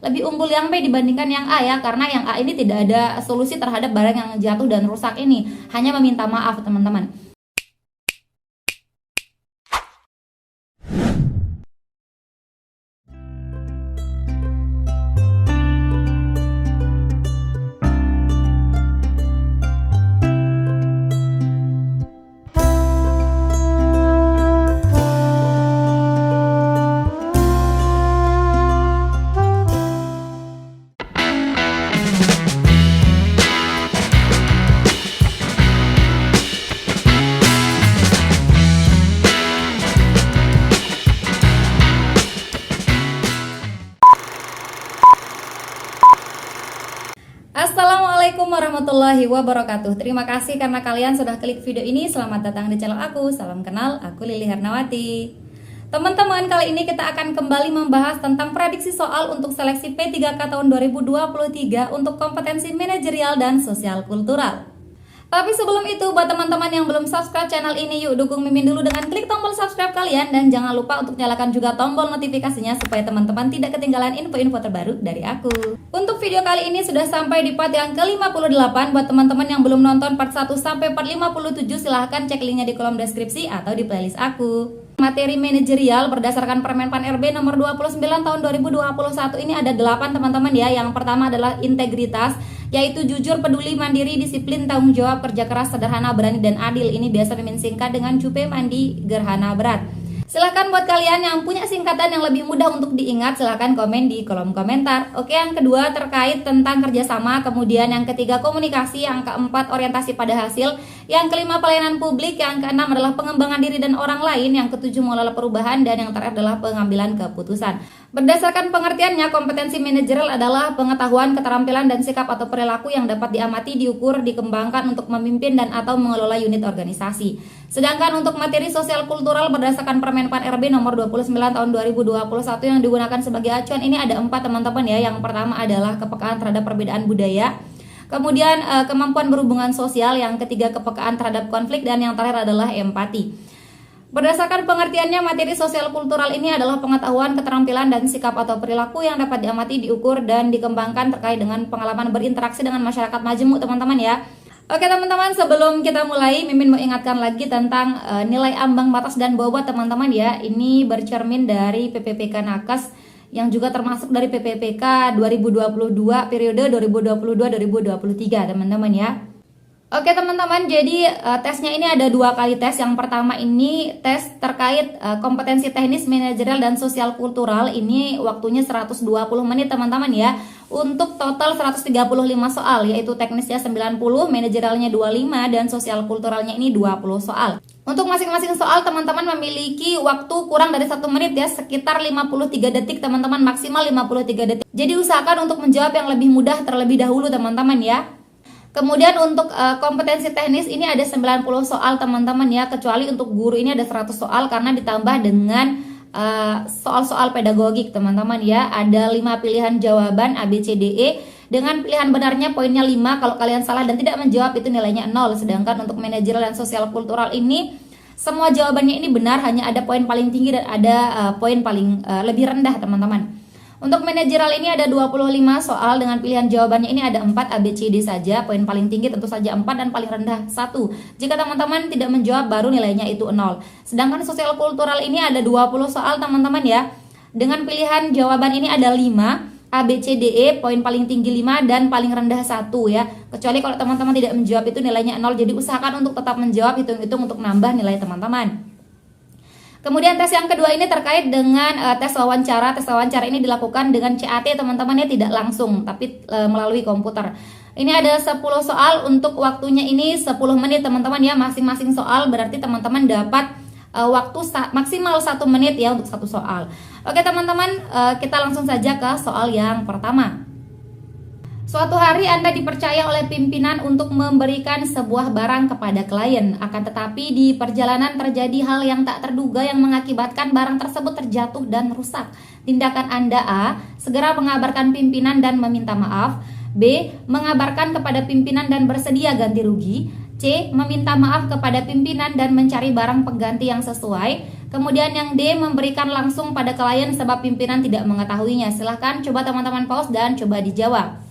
lebih unggul yang B dibandingkan yang A ya, karena yang A ini tidak ada solusi terhadap barang yang jatuh dan rusak ini, hanya meminta maaf teman-teman. Assalamualaikum warahmatullahi wabarakatuh. Terima kasih karena kalian sudah klik video ini. Selamat datang di channel aku. Salam kenal, aku Lili Hernawati. Teman-teman, kali ini kita akan kembali membahas tentang prediksi soal untuk seleksi P3K tahun 2023 untuk kompetensi manajerial dan sosial kultural. Tapi sebelum itu, buat teman-teman yang belum subscribe channel ini, yuk dukung Mimin dulu dengan klik tombol subscribe kalian. Dan jangan lupa untuk nyalakan juga tombol notifikasinya supaya teman-teman tidak ketinggalan info-info terbaru dari aku. Untuk video kali ini sudah sampai di part yang ke-58. Buat teman-teman yang belum nonton part 1 sampai part 57, silahkan cek linknya di kolom deskripsi atau di playlist aku. Materi manajerial berdasarkan Permenpan RB nomor 29 tahun 2021 ini ada 8 teman-teman ya. Yang pertama adalah integritas, yaitu jujur, peduli, mandiri, disiplin, tanggung jawab, kerja keras, sederhana, berani, dan adil. Ini biasa Mimin singkat dengan Cupe Mandi Gerhana Berat. Silahkan buat kalian yang punya singkatan yang lebih mudah untuk diingat, silahkan komen di kolom komentar. Oke, yang kedua terkait tentang kerjasama. Kemudian yang ketiga komunikasi. Yang keempat orientasi pada hasil. Yang kelima pelayanan publik. Yang keenam adalah pengembangan diri dan orang lain. Yang ketujuh mengelola perubahan. Dan yang terakhir adalah pengambilan keputusan. Berdasarkan pengertiannya, kompetensi manajerial adalah pengetahuan, keterampilan, dan sikap atau perilaku yang dapat diamati, diukur, dikembangkan untuk memimpin dan atau mengelola unit organisasi. Sedangkan untuk materi sosial kultural berdasarkan Permenpan RB nomor 29 tahun 2021 yang digunakan sebagai acuan ini ada 4 teman-teman ya. Yang pertama adalah kepekaan terhadap perbedaan budaya. Kemudian kemampuan berhubungan sosial. Yang ketiga kepekaan terhadap konflik. Dan yang terakhir adalah empati. Berdasarkan pengertiannya, materi sosial kultural ini adalah pengetahuan, keterampilan, dan sikap atau perilaku yang dapat diamati, diukur, dan dikembangkan terkait dengan pengalaman berinteraksi dengan masyarakat majemuk teman-teman ya. Oke teman-teman, sebelum kita mulai, Mimin mau ingatkan lagi tentang nilai ambang batas dan bobot teman-teman ya. Ini bercermin dari PPPK Nakes yang juga termasuk dari PPPK 2022 periode 2022-2023 teman-teman ya. Oke teman-teman, jadi tesnya ini ada 2 kali tes. Yang pertama ini tes terkait kompetensi teknis, manajerial, dan sosial kultural. Ini waktunya 120 menit teman-teman ya. Untuk total 135 soal, yaitu teknisnya 90, manajerialnya 25, dan sosial kulturalnya ini 20 soal. Untuk masing-masing soal teman-teman memiliki waktu kurang dari 1 menit ya, sekitar 53 detik teman-teman, maksimal 53 detik. Jadi usahakan untuk menjawab yang lebih mudah terlebih dahulu teman-teman ya. Kemudian untuk kompetensi teknis ini ada 90 soal teman-teman ya, kecuali untuk guru ini ada 100 soal karena ditambah dengan soal-soal pedagogik teman-teman ya. Ada 5 pilihan jawaban A, B, C, D, E. Dengan pilihan benarnya poinnya 5, kalau kalian salah dan tidak menjawab itu nilainya 0. Sedangkan untuk manajerial dan sosial kultural ini semua jawabannya ini benar, hanya ada poin paling tinggi dan ada poin paling lebih rendah teman-teman. Untuk manajerial ini ada 25 soal dengan pilihan jawabannya ini ada 4 A, B, C, D saja. Poin paling tinggi tentu saja 4 dan paling rendah 1. Jika teman-teman tidak menjawab baru nilainya itu 0. Sedangkan sosial kultural ini ada 20 soal teman-teman ya. Dengan pilihan jawaban ini ada 5 A, B, C, D, E. Poin paling tinggi 5 dan paling rendah 1 ya. Kecuali kalau teman-teman tidak menjawab itu nilainya 0. Jadi usahakan untuk tetap menjawab, hitung-hitung untuk nambah nilai teman-teman. Kemudian tes yang kedua ini terkait dengan tes wawancara. Tes wawancara ini dilakukan dengan CAT teman-teman ya, tidak langsung tapi melalui komputer. Ini ada 10 soal, untuk waktunya ini 10 menit teman-teman ya. Masing-masing soal berarti teman-teman dapat waktu maksimal 1 menit ya untuk satu soal. Oke teman-teman, kita langsung saja ke soal yang pertama. Suatu hari Anda dipercaya oleh pimpinan untuk memberikan sebuah barang kepada klien. Akan tetapi di perjalanan terjadi hal yang tak terduga yang mengakibatkan barang tersebut terjatuh dan rusak. Tindakan Anda A. Segera mengabarkan pimpinan dan meminta maaf. B. Mengabarkan kepada pimpinan dan bersedia ganti rugi. C. Meminta maaf kepada pimpinan dan mencari barang pengganti yang sesuai. Kemudian yang D, memberikan langsung pada klien sebab pimpinan tidak mengetahuinya. Silahkan coba teman-teman pause dan coba dijawab.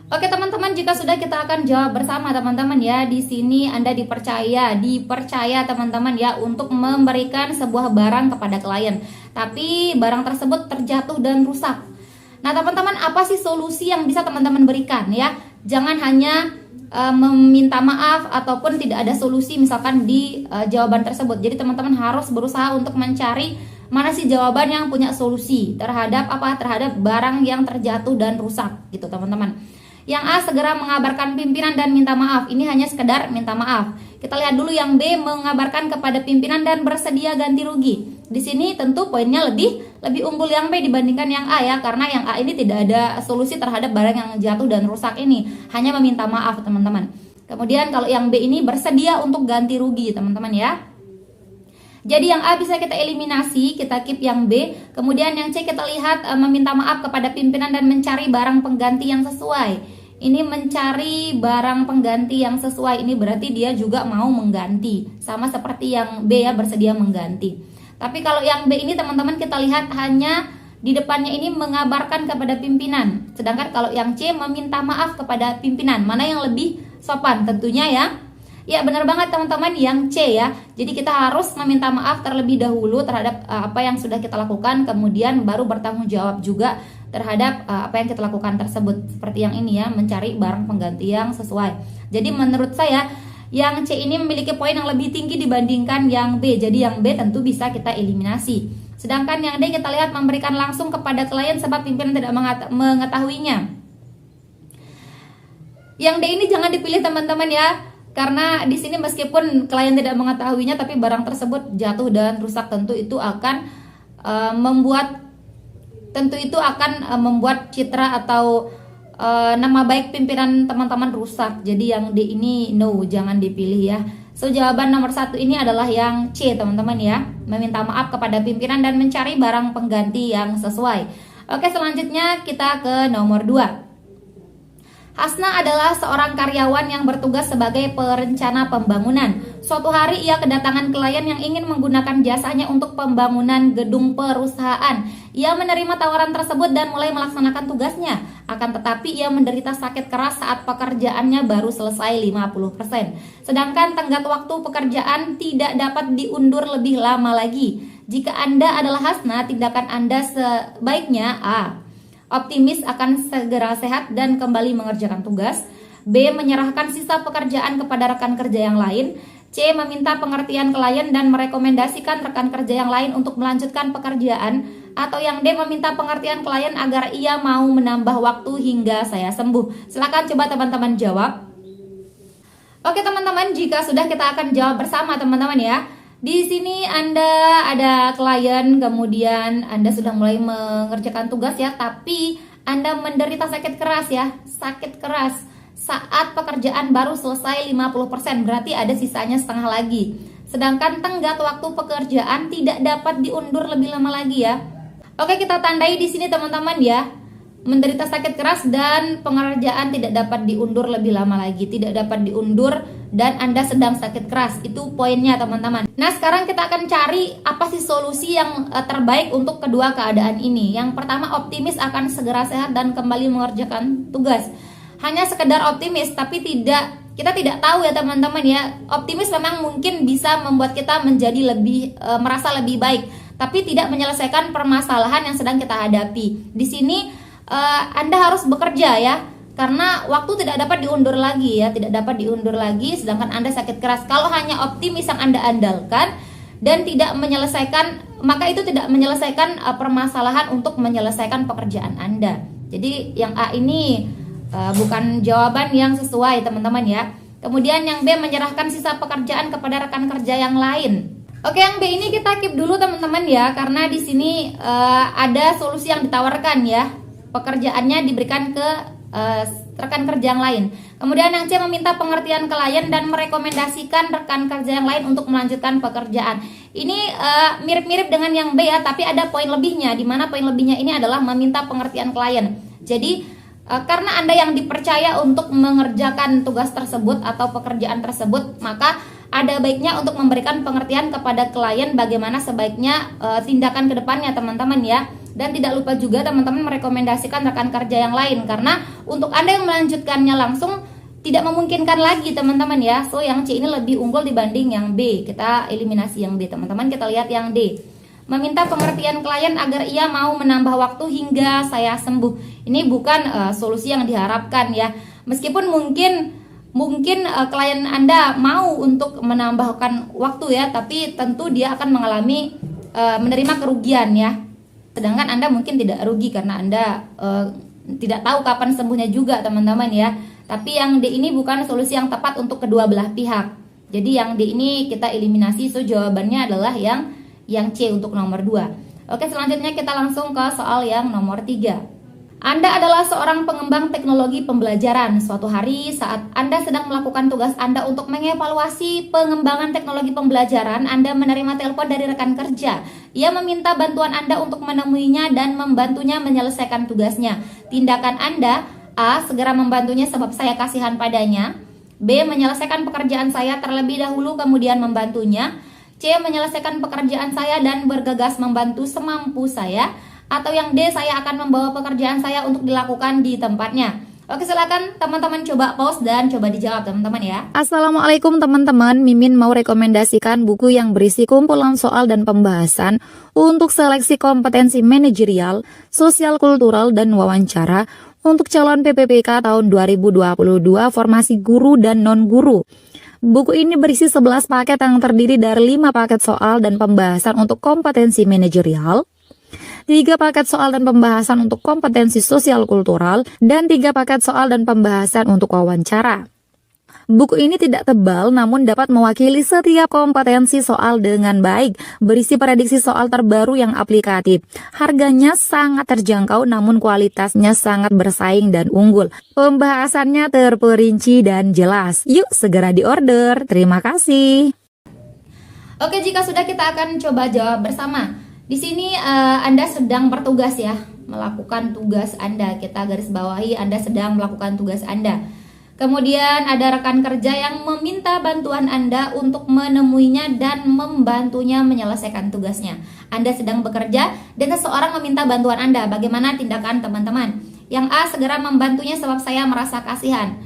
Oke teman-teman, jika sudah kita akan jawab bersama teman-teman ya. Di sini Anda dipercaya teman-teman ya untuk memberikan sebuah barang kepada klien. Tapi barang tersebut terjatuh dan rusak. Nah teman-teman, apa sih solusi yang bisa teman-teman berikan ya? Jangan hanya meminta maaf ataupun tidak ada solusi misalkan di jawaban tersebut. Jadi teman-teman harus berusaha untuk mencari mana sih jawaban yang punya solusi terhadap barang yang terjatuh dan rusak gitu teman-teman. Yang A, segera mengabarkan pimpinan dan minta maaf. Ini hanya sekedar minta maaf. Kita lihat dulu yang B, mengabarkan kepada pimpinan dan bersedia ganti rugi. Di sini tentu poinnya lebih unggul yang B dibandingkan yang A ya, karena yang A ini tidak ada solusi terhadap barang yang jatuh dan rusak ini, hanya meminta maaf teman-teman. Kemudian kalau yang B ini bersedia untuk ganti rugi teman-teman ya. Jadi yang A bisa kita eliminasi, kita keep yang B. Kemudian yang C kita lihat meminta maaf kepada pimpinan dan mencari barang pengganti yang sesuai. Ini mencari barang pengganti yang sesuai, ini berarti dia juga mau mengganti. Sama seperti yang B ya, bersedia mengganti. Tapi kalau yang B ini teman-teman kita lihat hanya di depannya ini mengabarkan kepada pimpinan. Sedangkan kalau yang C meminta maaf kepada pimpinan. Mana yang lebih sopan tentunya ya. Ya benar banget teman-teman, yang C ya. Jadi kita harus meminta maaf terlebih dahulu terhadap apa yang sudah kita lakukan, kemudian baru bertanggung jawab juga terhadap apa yang kita lakukan tersebut. Seperti yang ini ya, mencari barang pengganti yang sesuai. Jadi menurut saya yang C ini memiliki poin yang lebih tinggi dibandingkan yang B. Jadi yang B tentu bisa kita eliminasi. Sedangkan yang D kita lihat memberikan langsung kepada klien sebab pimpinan tidak mengetahuinya. Yang D ini jangan dipilih teman-teman ya. Karena di sini meskipun klien tidak mengetahuinya tapi barang tersebut jatuh dan rusak, tentu itu akan membuat citra atau nama baik pimpinan teman-teman rusak. Jadi yang D ini no, jangan dipilih ya. So jawaban nomor 1 ini adalah yang C teman-teman ya, meminta maaf kepada pimpinan dan mencari barang pengganti yang sesuai. Oke, selanjutnya kita ke nomor 2. Hasna adalah seorang karyawan yang bertugas sebagai perencana pembangunan. Suatu hari ia kedatangan klien yang ingin menggunakan jasanya untuk pembangunan gedung perusahaan. Ia menerima tawaran tersebut dan mulai melaksanakan tugasnya. Akan tetapi ia menderita sakit keras saat pekerjaannya baru selesai 50%. Sedangkan tenggat waktu pekerjaan tidak dapat diundur lebih lama lagi. Jika Anda adalah Hasna, tindakan Anda sebaiknya A, optimis akan segera sehat dan kembali mengerjakan tugas. B, menyerahkan sisa pekerjaan kepada rekan kerja yang lain. C, meminta pengertian klien dan merekomendasikan rekan kerja yang lain untuk melanjutkan pekerjaan. Atau yang D, meminta pengertian klien agar ia mau menambah waktu hingga saya sembuh. Silakan coba teman-teman jawab. Oke teman-teman, jika sudah kita akan jawab bersama teman-teman ya. Di sini Anda ada klien, kemudian Anda sudah mulai mengerjakan tugas ya, tapi Anda menderita sakit keras ya, sakit keras saat pekerjaan baru selesai 50%, berarti ada sisanya setengah lagi. Sedangkan tenggat waktu pekerjaan tidak dapat diundur lebih lama lagi ya. Oke, kita tandai di sini teman-teman ya. Menderita sakit keras dan pengerjaan tidak dapat diundur lebih lama lagi, tidak dapat diundur dan Anda sedang sakit keras. Itu poinnya teman-teman. Nah, sekarang kita akan cari apa sih solusi yang terbaik untuk kedua keadaan ini. Yang pertama, optimis akan segera sehat dan kembali mengerjakan tugas. Hanya sekedar optimis tapi kita tidak tahu ya teman-teman ya. Optimis memang mungkin bisa membuat kita menjadi merasa lebih baik, tapi tidak menyelesaikan permasalahan yang sedang kita hadapi. Di sini Anda harus bekerja ya, karena waktu tidak dapat diundur lagi ya, tidak dapat diundur lagi, sedangkan Anda sakit keras. Kalau hanya optimis yang Anda andalkan dan tidak menyelesaikan, maka itu tidak menyelesaikan permasalahan untuk menyelesaikan pekerjaan Anda. Jadi yang A ini bukan jawaban yang sesuai teman-teman ya. Kemudian yang B, menyerahkan sisa pekerjaan kepada rekan kerja yang lain. Oke, yang B ini kita keep dulu teman-teman ya, karena di sini ada solusi yang ditawarkan ya. Pekerjaannya diberikan ke rekan kerja yang lain. Kemudian yang C, meminta pengertian klien dan merekomendasikan rekan kerja yang lain untuk melanjutkan pekerjaan. Ini mirip-mirip dengan yang B ya, tapi ada poin lebihnya, di mana poin lebihnya ini adalah meminta pengertian klien. Jadi karena Anda yang dipercaya untuk mengerjakan tugas tersebut atau pekerjaan tersebut, maka ada baiknya untuk memberikan pengertian kepada klien bagaimana sebaiknya tindakan ke depannya teman-teman ya. Dan tidak lupa juga teman-teman merekomendasikan rekan kerja yang lain, karena untuk Anda yang melanjutkannya langsung tidak memungkinkan lagi teman-teman ya. So yang C ini lebih unggul dibanding yang B. Kita eliminasi yang B teman-teman, kita lihat yang D. Meminta pengertian klien agar ia mau menambah waktu hingga saya sembuh. Ini bukan solusi yang diharapkan ya. Meskipun mungkin klien Anda mau untuk menambahkan waktu ya, tapi tentu dia akan mengalami menerima kerugian ya. Sedangkan Anda mungkin tidak rugi karena Anda tidak tahu kapan sembuhnya juga teman-teman ya. Tapi yang D ini bukan solusi yang tepat untuk kedua belah pihak. Jadi yang D ini kita eliminasi. So jawabannya adalah yang C untuk nomor 2. Oke, selanjutnya kita langsung ke soal yang nomor 3. Anda adalah seorang pengembang teknologi pembelajaran. Suatu hari saat Anda sedang melakukan tugas Anda untuk mengevaluasi pengembangan teknologi pembelajaran, Anda menerima telepon dari rekan kerja. Ia meminta bantuan Anda untuk menemuinya dan membantunya menyelesaikan tugasnya. Tindakan Anda: A. Segera membantunya sebab saya kasihan padanya. B. Menyelesaikan pekerjaan saya terlebih dahulu kemudian membantunya. C. Menyelesaikan pekerjaan saya dan bergegas membantu semampu saya. Atau yang D, saya akan membawa pekerjaan saya untuk dilakukan di tempatnya. Oke, silakan teman-teman coba pause dan coba dijawab teman-teman ya. Assalamualaikum teman-teman, Mimin mau rekomendasikan buku yang berisi kumpulan soal dan pembahasan untuk seleksi kompetensi manajerial, sosial kultural, dan wawancara untuk calon PPPK tahun 2022 formasi guru dan non-guru. Buku ini berisi 11 paket yang terdiri dari 5 paket soal dan pembahasan untuk kompetensi manajerial, 3 paket soal dan pembahasan untuk kompetensi sosial kultural, dan 3 paket soal dan pembahasan untuk wawancara. Buku ini tidak tebal namun dapat mewakili setiap kompetensi soal dengan baik, berisi prediksi soal terbaru yang aplikatif. Harganya sangat terjangkau namun kualitasnya sangat bersaing dan unggul. Pembahasannya terperinci dan jelas. Yuk segera diorder. Terima kasih. Oke, jika sudah kita akan coba jawab bersama. Di sini Anda sedang bertugas ya, melakukan tugas Anda. Kita garis bawahi Anda sedang melakukan tugas Anda. Kemudian ada rekan kerja yang meminta bantuan Anda untuk menemuinya dan membantunya menyelesaikan tugasnya. Anda sedang bekerja dan seseorang meminta bantuan Anda. Bagaimana tindakan teman-teman? Yang A, segera membantunya sebab saya merasa kasihan.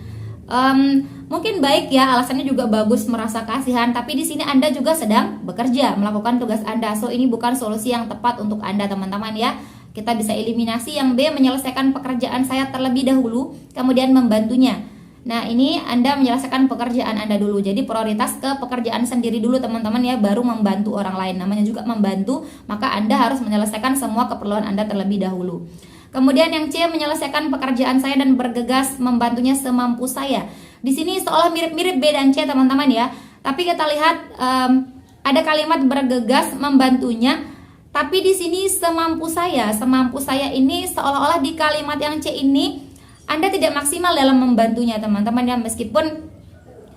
Mungkin baik ya, alasannya juga bagus, merasa kasihan, tapi di sini Anda juga sedang bekerja, melakukan tugas Anda. So ini bukan solusi yang tepat untuk Anda teman-teman ya. Kita bisa eliminasi yang B, menyelesaikan pekerjaan saya terlebih dahulu kemudian membantunya. Nah, ini Anda menyelesaikan pekerjaan Anda dulu. Jadi prioritas ke pekerjaan sendiri dulu teman-teman ya, baru membantu orang lain. Namanya juga membantu, maka Anda harus menyelesaikan semua keperluan Anda terlebih dahulu. Kemudian yang C, menyelesaikan pekerjaan saya dan bergegas membantunya semampu saya. Di sini seolah mirip-mirip B dan C teman-teman ya. Tapi kita lihat ada kalimat bergegas membantunya. Tapi di sini semampu saya. Semampu saya ini seolah-olah di kalimat yang C ini Anda tidak maksimal dalam membantunya teman-teman ya. Meskipun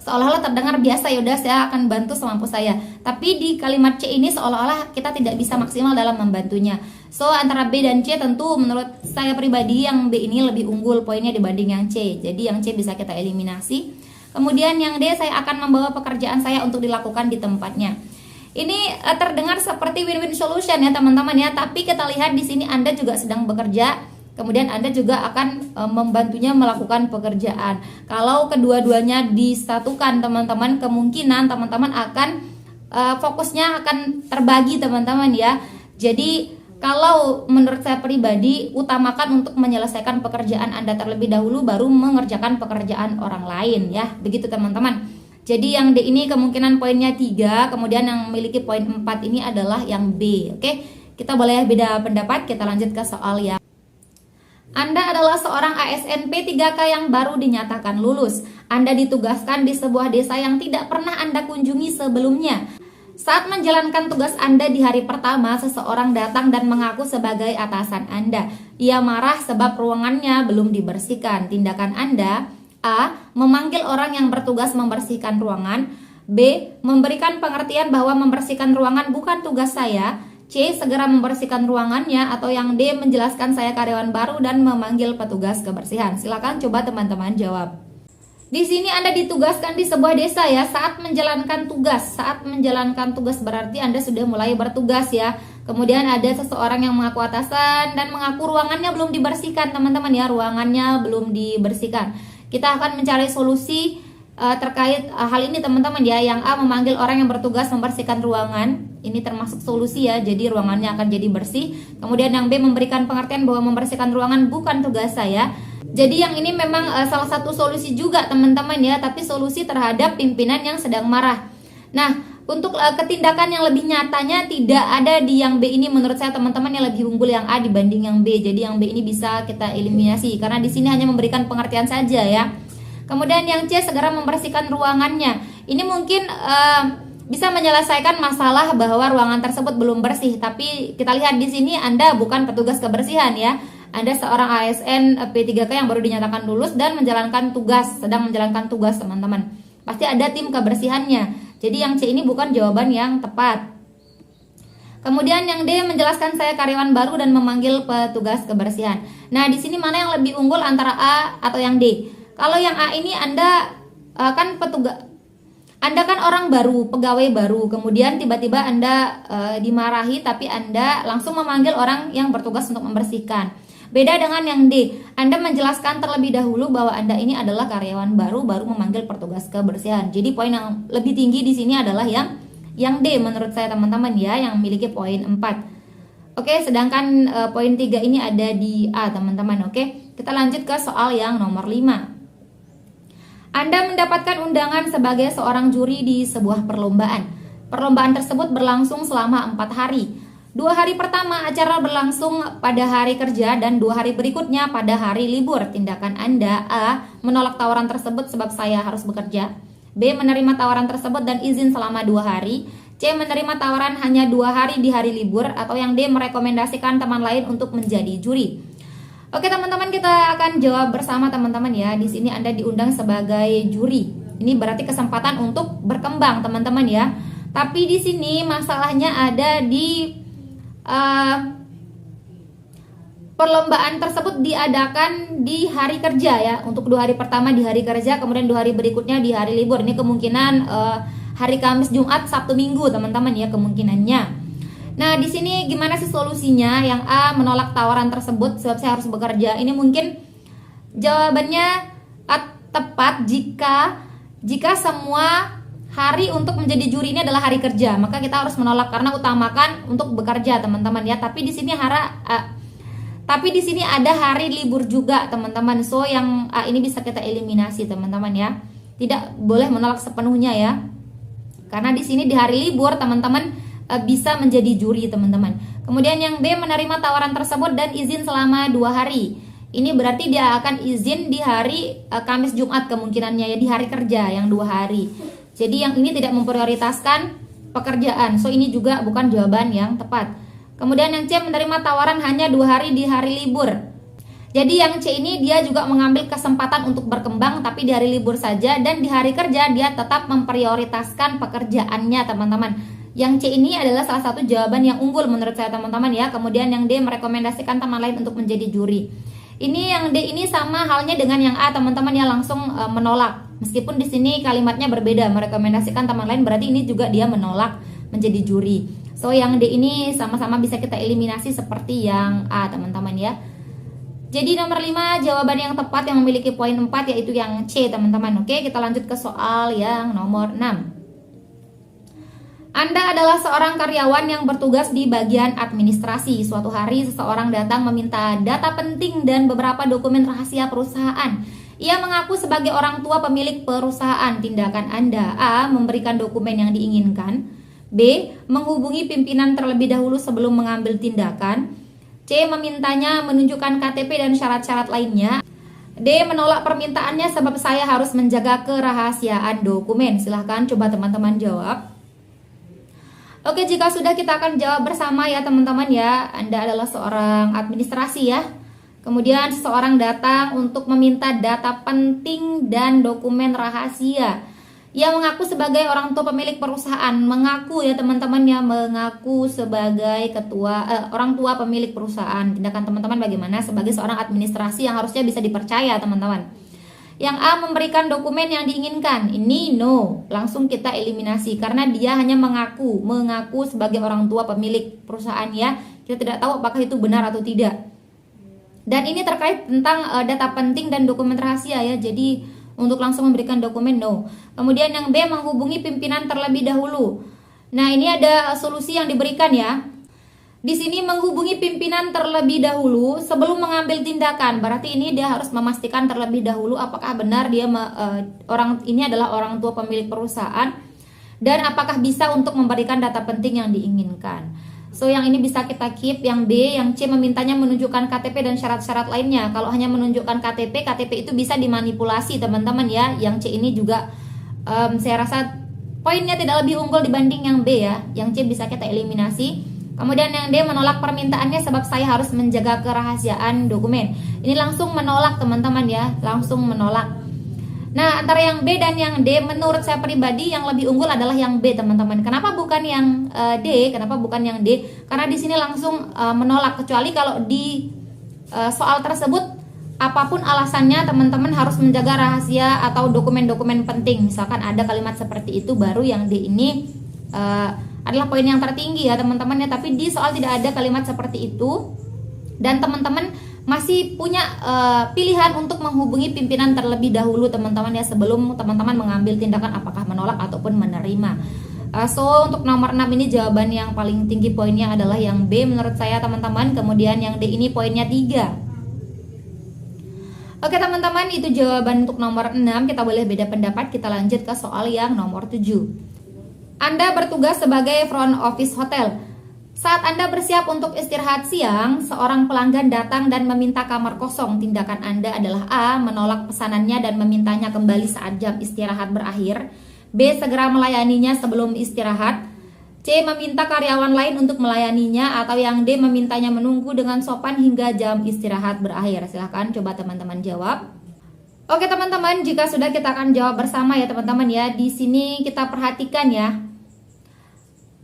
seolah-olah terdengar biasa, yaudah saya akan bantu semampu saya. Tapi di kalimat C ini seolah-olah kita tidak bisa maksimal dalam membantunya. So antara B dan C tentu menurut saya pribadi yang B ini lebih unggul poinnya dibanding yang C. Jadi yang C bisa kita eliminasi. Kemudian yang D, saya akan membawa pekerjaan saya untuk dilakukan di tempatnya. Ini terdengar seperti win-win solution ya teman-teman ya. Tapi kita lihat di sini Anda juga sedang bekerja. Kemudian Anda juga akan membantunya melakukan pekerjaan. Kalau kedua-duanya disatukan teman-teman, kemungkinan teman-teman akan fokusnya akan terbagi teman-teman ya. Jadi kalau menurut saya pribadi, utamakan untuk menyelesaikan pekerjaan Anda terlebih dahulu, baru mengerjakan pekerjaan orang lain ya. Begitu teman-teman. Jadi yang D ini kemungkinan poinnya 3, kemudian yang memiliki poin 4 ini adalah yang B. Oke, kita boleh beda pendapat, kita lanjut ke soal yang Anda adalah seorang ASN P3K yang baru dinyatakan lulus. Anda ditugaskan di sebuah desa yang tidak pernah Anda kunjungi sebelumnya. Saat menjalankan tugas Anda di hari pertama, seseorang datang dan mengaku sebagai atasan Anda. Ia marah sebab ruangannya belum dibersihkan. Tindakan Anda: A. Memanggil orang yang bertugas membersihkan ruangan. B. Memberikan pengertian bahwa membersihkan ruangan bukan tugas saya. C. Segera membersihkan ruangannya. Atau yang D. Menjelaskan saya karyawan baru dan memanggil petugas kebersihan. Silakan coba teman-teman jawab. Di sini Anda ditugaskan di sebuah desa ya, saat menjalankan tugas. Saat menjalankan tugas berarti Anda sudah mulai bertugas ya. Kemudian ada seseorang yang mengaku atasan dan mengaku ruangannya belum dibersihkan, teman-teman ya, ruangannya belum dibersihkan. Kita akan mencari solusi terkait hal ini, teman-teman ya. Yang A memanggil orang yang bertugas membersihkan ruangan. Ini termasuk solusi ya, jadi ruangannya akan jadi bersih. Kemudian yang B memberikan pengertian bahwa membersihkan ruangan bukan tugas saya. Jadi yang ini memang salah satu solusi juga, teman-teman ya, tapi solusi terhadap pimpinan yang sedang marah. Nah, untuk ketindakan yang lebih nyatanya tidak ada di yang B ini, menurut saya teman-teman yang lebih unggul yang A dibanding yang B. Jadi yang B ini bisa kita eliminasi karena di sini hanya memberikan pengertian saja ya. Kemudian yang C segera membersihkan ruangannya. Ini mungkin bisa menyelesaikan masalah bahwa ruangan tersebut belum bersih, tapi kita lihat di sini Anda bukan petugas kebersihan ya. Anda seorang ASN P3K yang baru dinyatakan lulus dan menjalankan tugas, sedang menjalankan tugas, teman-teman. Pasti ada tim kebersihannya. Jadi yang C ini bukan jawaban yang tepat. Kemudian yang D menjelaskan saya karyawan baru dan memanggil petugas kebersihan. Nah, di sini mana yang lebih unggul antara A atau yang D? Kalau yang A ini Anda kan petugas, Anda kan orang baru, pegawai baru. Kemudian tiba-tiba Anda dimarahi, tapi Anda langsung memanggil orang yang bertugas untuk membersihkan. Beda dengan yang D, Anda menjelaskan terlebih dahulu bahwa Anda ini adalah karyawan baru memanggil petugas kebersihan. Jadi poin yang lebih tinggi di sini adalah yang D menurut saya, teman-teman ya, yang memiliki poin 4. Oke, sedangkan poin 3 ini ada di A, teman-teman. Oke, kita lanjut ke soal yang nomor 5. Anda mendapatkan undangan sebagai seorang juri di sebuah perlombaan. Perlombaan tersebut berlangsung selama 4 hari. 2 hari pertama acara berlangsung pada hari kerja dan 2 hari berikutnya pada hari libur. Tindakan Anda: A. menolak tawaran tersebut sebab saya harus bekerja. B. menerima tawaran tersebut dan izin selama 2 hari. C. menerima tawaran hanya 2 hari di hari libur. Atau yang D. merekomendasikan teman lain untuk menjadi juri. Oke, teman-teman, kita akan jawab bersama, teman-teman ya. Di sini Anda diundang sebagai juri. Ini berarti kesempatan untuk berkembang, teman-teman ya. Tapi di sini masalahnya ada di perlombaan tersebut diadakan di hari kerja ya. Untuk 2 hari pertama di hari kerja, kemudian 2 hari berikutnya di hari libur. Ini kemungkinan hari Kamis, Jumat, Sabtu, Minggu, teman-teman ya, kemungkinannya. Nah, di sini gimana sih solusinya? Yang A menolak tawaran tersebut sebab saya harus bekerja. Ini mungkin jawabannya tepat jika semua hari untuk menjadi juri ini adalah hari kerja, maka kita harus menolak karena utamakan untuk bekerja, teman-teman ya. Tapi di sini ada hari libur juga, teman-teman. So yang A ini bisa kita eliminasi, teman-teman ya. Tidak boleh menolak sepenuhnya ya. Karena di sini di hari libur, teman-teman bisa menjadi juri, teman-teman. Kemudian yang B menerima tawaran tersebut dan izin selama 2 hari. Ini berarti dia akan izin di hari Kamis, Jumat kemungkinannya ya, di hari kerja yang 2 hari. Jadi yang ini tidak memprioritaskan pekerjaan. So ini juga bukan jawaban yang tepat. Kemudian yang C menerima tawaran hanya 2 hari di hari libur. Jadi yang C ini dia juga mengambil kesempatan untuk berkembang tapi di hari libur saja, dan di hari kerja dia tetap memprioritaskan pekerjaannya, teman-teman. Yang C ini adalah salah satu jawaban yang unggul menurut saya, teman-teman ya. Kemudian yang D merekomendasikan teman lain untuk menjadi juri. Ini yang D ini sama halnya dengan yang A, teman-teman ya, langsung menolak. Meskipun di sini kalimatnya berbeda, merekomendasikan teman lain berarti ini juga dia menolak menjadi juri. So yang D ini sama-sama bisa kita eliminasi seperti yang A, teman-teman ya. Jadi nomor 5 jawaban yang tepat yang memiliki poin 4 yaitu yang C, teman-teman. Oke, kita lanjut ke soal yang nomor 6. Anda adalah seorang karyawan yang bertugas di bagian administrasi. Suatu hari seseorang datang meminta data penting dan beberapa dokumen rahasia perusahaan. Ia mengaku sebagai orang tua pemilik perusahaan. Tindakan Anda: A. memberikan dokumen yang diinginkan. B. menghubungi pimpinan terlebih dahulu sebelum mengambil tindakan. C. memintanya menunjukkan KTP dan syarat-syarat lainnya. D. menolak permintaannya sebab saya harus menjaga kerahasiaan dokumen. Silahkan coba teman-teman jawab. Oke, jika sudah kita akan jawab bersama ya teman-teman ya. Anda adalah seorang administrasi ya. Kemudian seseorang datang untuk meminta data penting dan dokumen rahasia. Ia mengaku sebagai orang tua pemilik perusahaan. Mengaku ya teman-teman ya, mengaku sebagai orang tua pemilik perusahaan. Tindakan teman-teman bagaimana sebagai seorang administrasi yang harusnya bisa dipercaya, teman-teman. Yang A memberikan dokumen yang diinginkan. Ini no, langsung kita eliminasi karena dia hanya mengaku sebagai orang tua pemilik perusahaan ya. Kita tidak tahu apakah itu benar atau tidak. Dan ini terkait tentang data penting dan dokumen rahasia ya. Jadi untuk langsung memberikan dokumen no. Kemudian yang B menghubungi pimpinan terlebih dahulu. Nah, ini ada solusi yang diberikan ya. Di sini menghubungi pimpinan terlebih dahulu sebelum mengambil tindakan. Berarti ini dia harus memastikan terlebih dahulu apakah benar dia orang ini adalah orang tua pemilik perusahaan dan apakah bisa untuk memberikan data penting yang diinginkan. So yang ini bisa kita keep. Yang B, yang C memintanya menunjukkan KTP dan syarat-syarat lainnya. Kalau hanya menunjukkan KTP itu bisa dimanipulasi teman-teman ya. Yang C ini juga saya rasa poinnya tidak lebih unggul dibanding yang B ya. Yang C bisa kita eliminasi. Kemudian yang D menolak permintaannya sebab saya harus menjaga kerahasiaan dokumen. Ini langsung menolak teman-teman ya, langsung menolak. Nah, antara yang B dan yang D menurut saya pribadi yang lebih unggul adalah yang B teman-teman. Kenapa bukan yang D? Kenapa bukan yang D? Karena di sini langsung menolak, kecuali kalau di soal tersebut apapun alasannya teman-teman harus menjaga rahasia atau dokumen-dokumen penting. Misalkan ada kalimat seperti itu, baru yang D ini adalah poin yang tertinggi ya teman-teman ya. Tapi di soal tidak ada kalimat seperti itu dan teman-teman masih punya pilihan untuk menghubungi pimpinan terlebih dahulu teman-teman ya, sebelum teman-teman mengambil tindakan apakah menolak ataupun menerima. So untuk nomor 6 ini jawaban yang paling tinggi poinnya adalah yang B menurut saya teman-teman. Kemudian yang D ini poinnya 3. Oke teman-teman, itu jawaban untuk nomor 6. Kita boleh beda pendapat. Kita lanjut ke soal yang nomor 7. Anda bertugas sebagai front office hotel. Saat Anda bersiap untuk istirahat siang, seorang pelanggan datang dan meminta kamar kosong. Tindakan Anda adalah A. Menolak pesanannya dan memintanya kembali saat jam istirahat berakhir. B. Segera melayaninya sebelum istirahat. C. Meminta karyawan lain untuk melayaninya. Atau yang D. Memintanya menunggu dengan sopan hingga jam istirahat berakhir. Silahkan coba teman-teman jawab. Oke teman-teman, jika sudah kita akan jawab bersama ya teman-teman ya. Di sini kita perhatikan ya.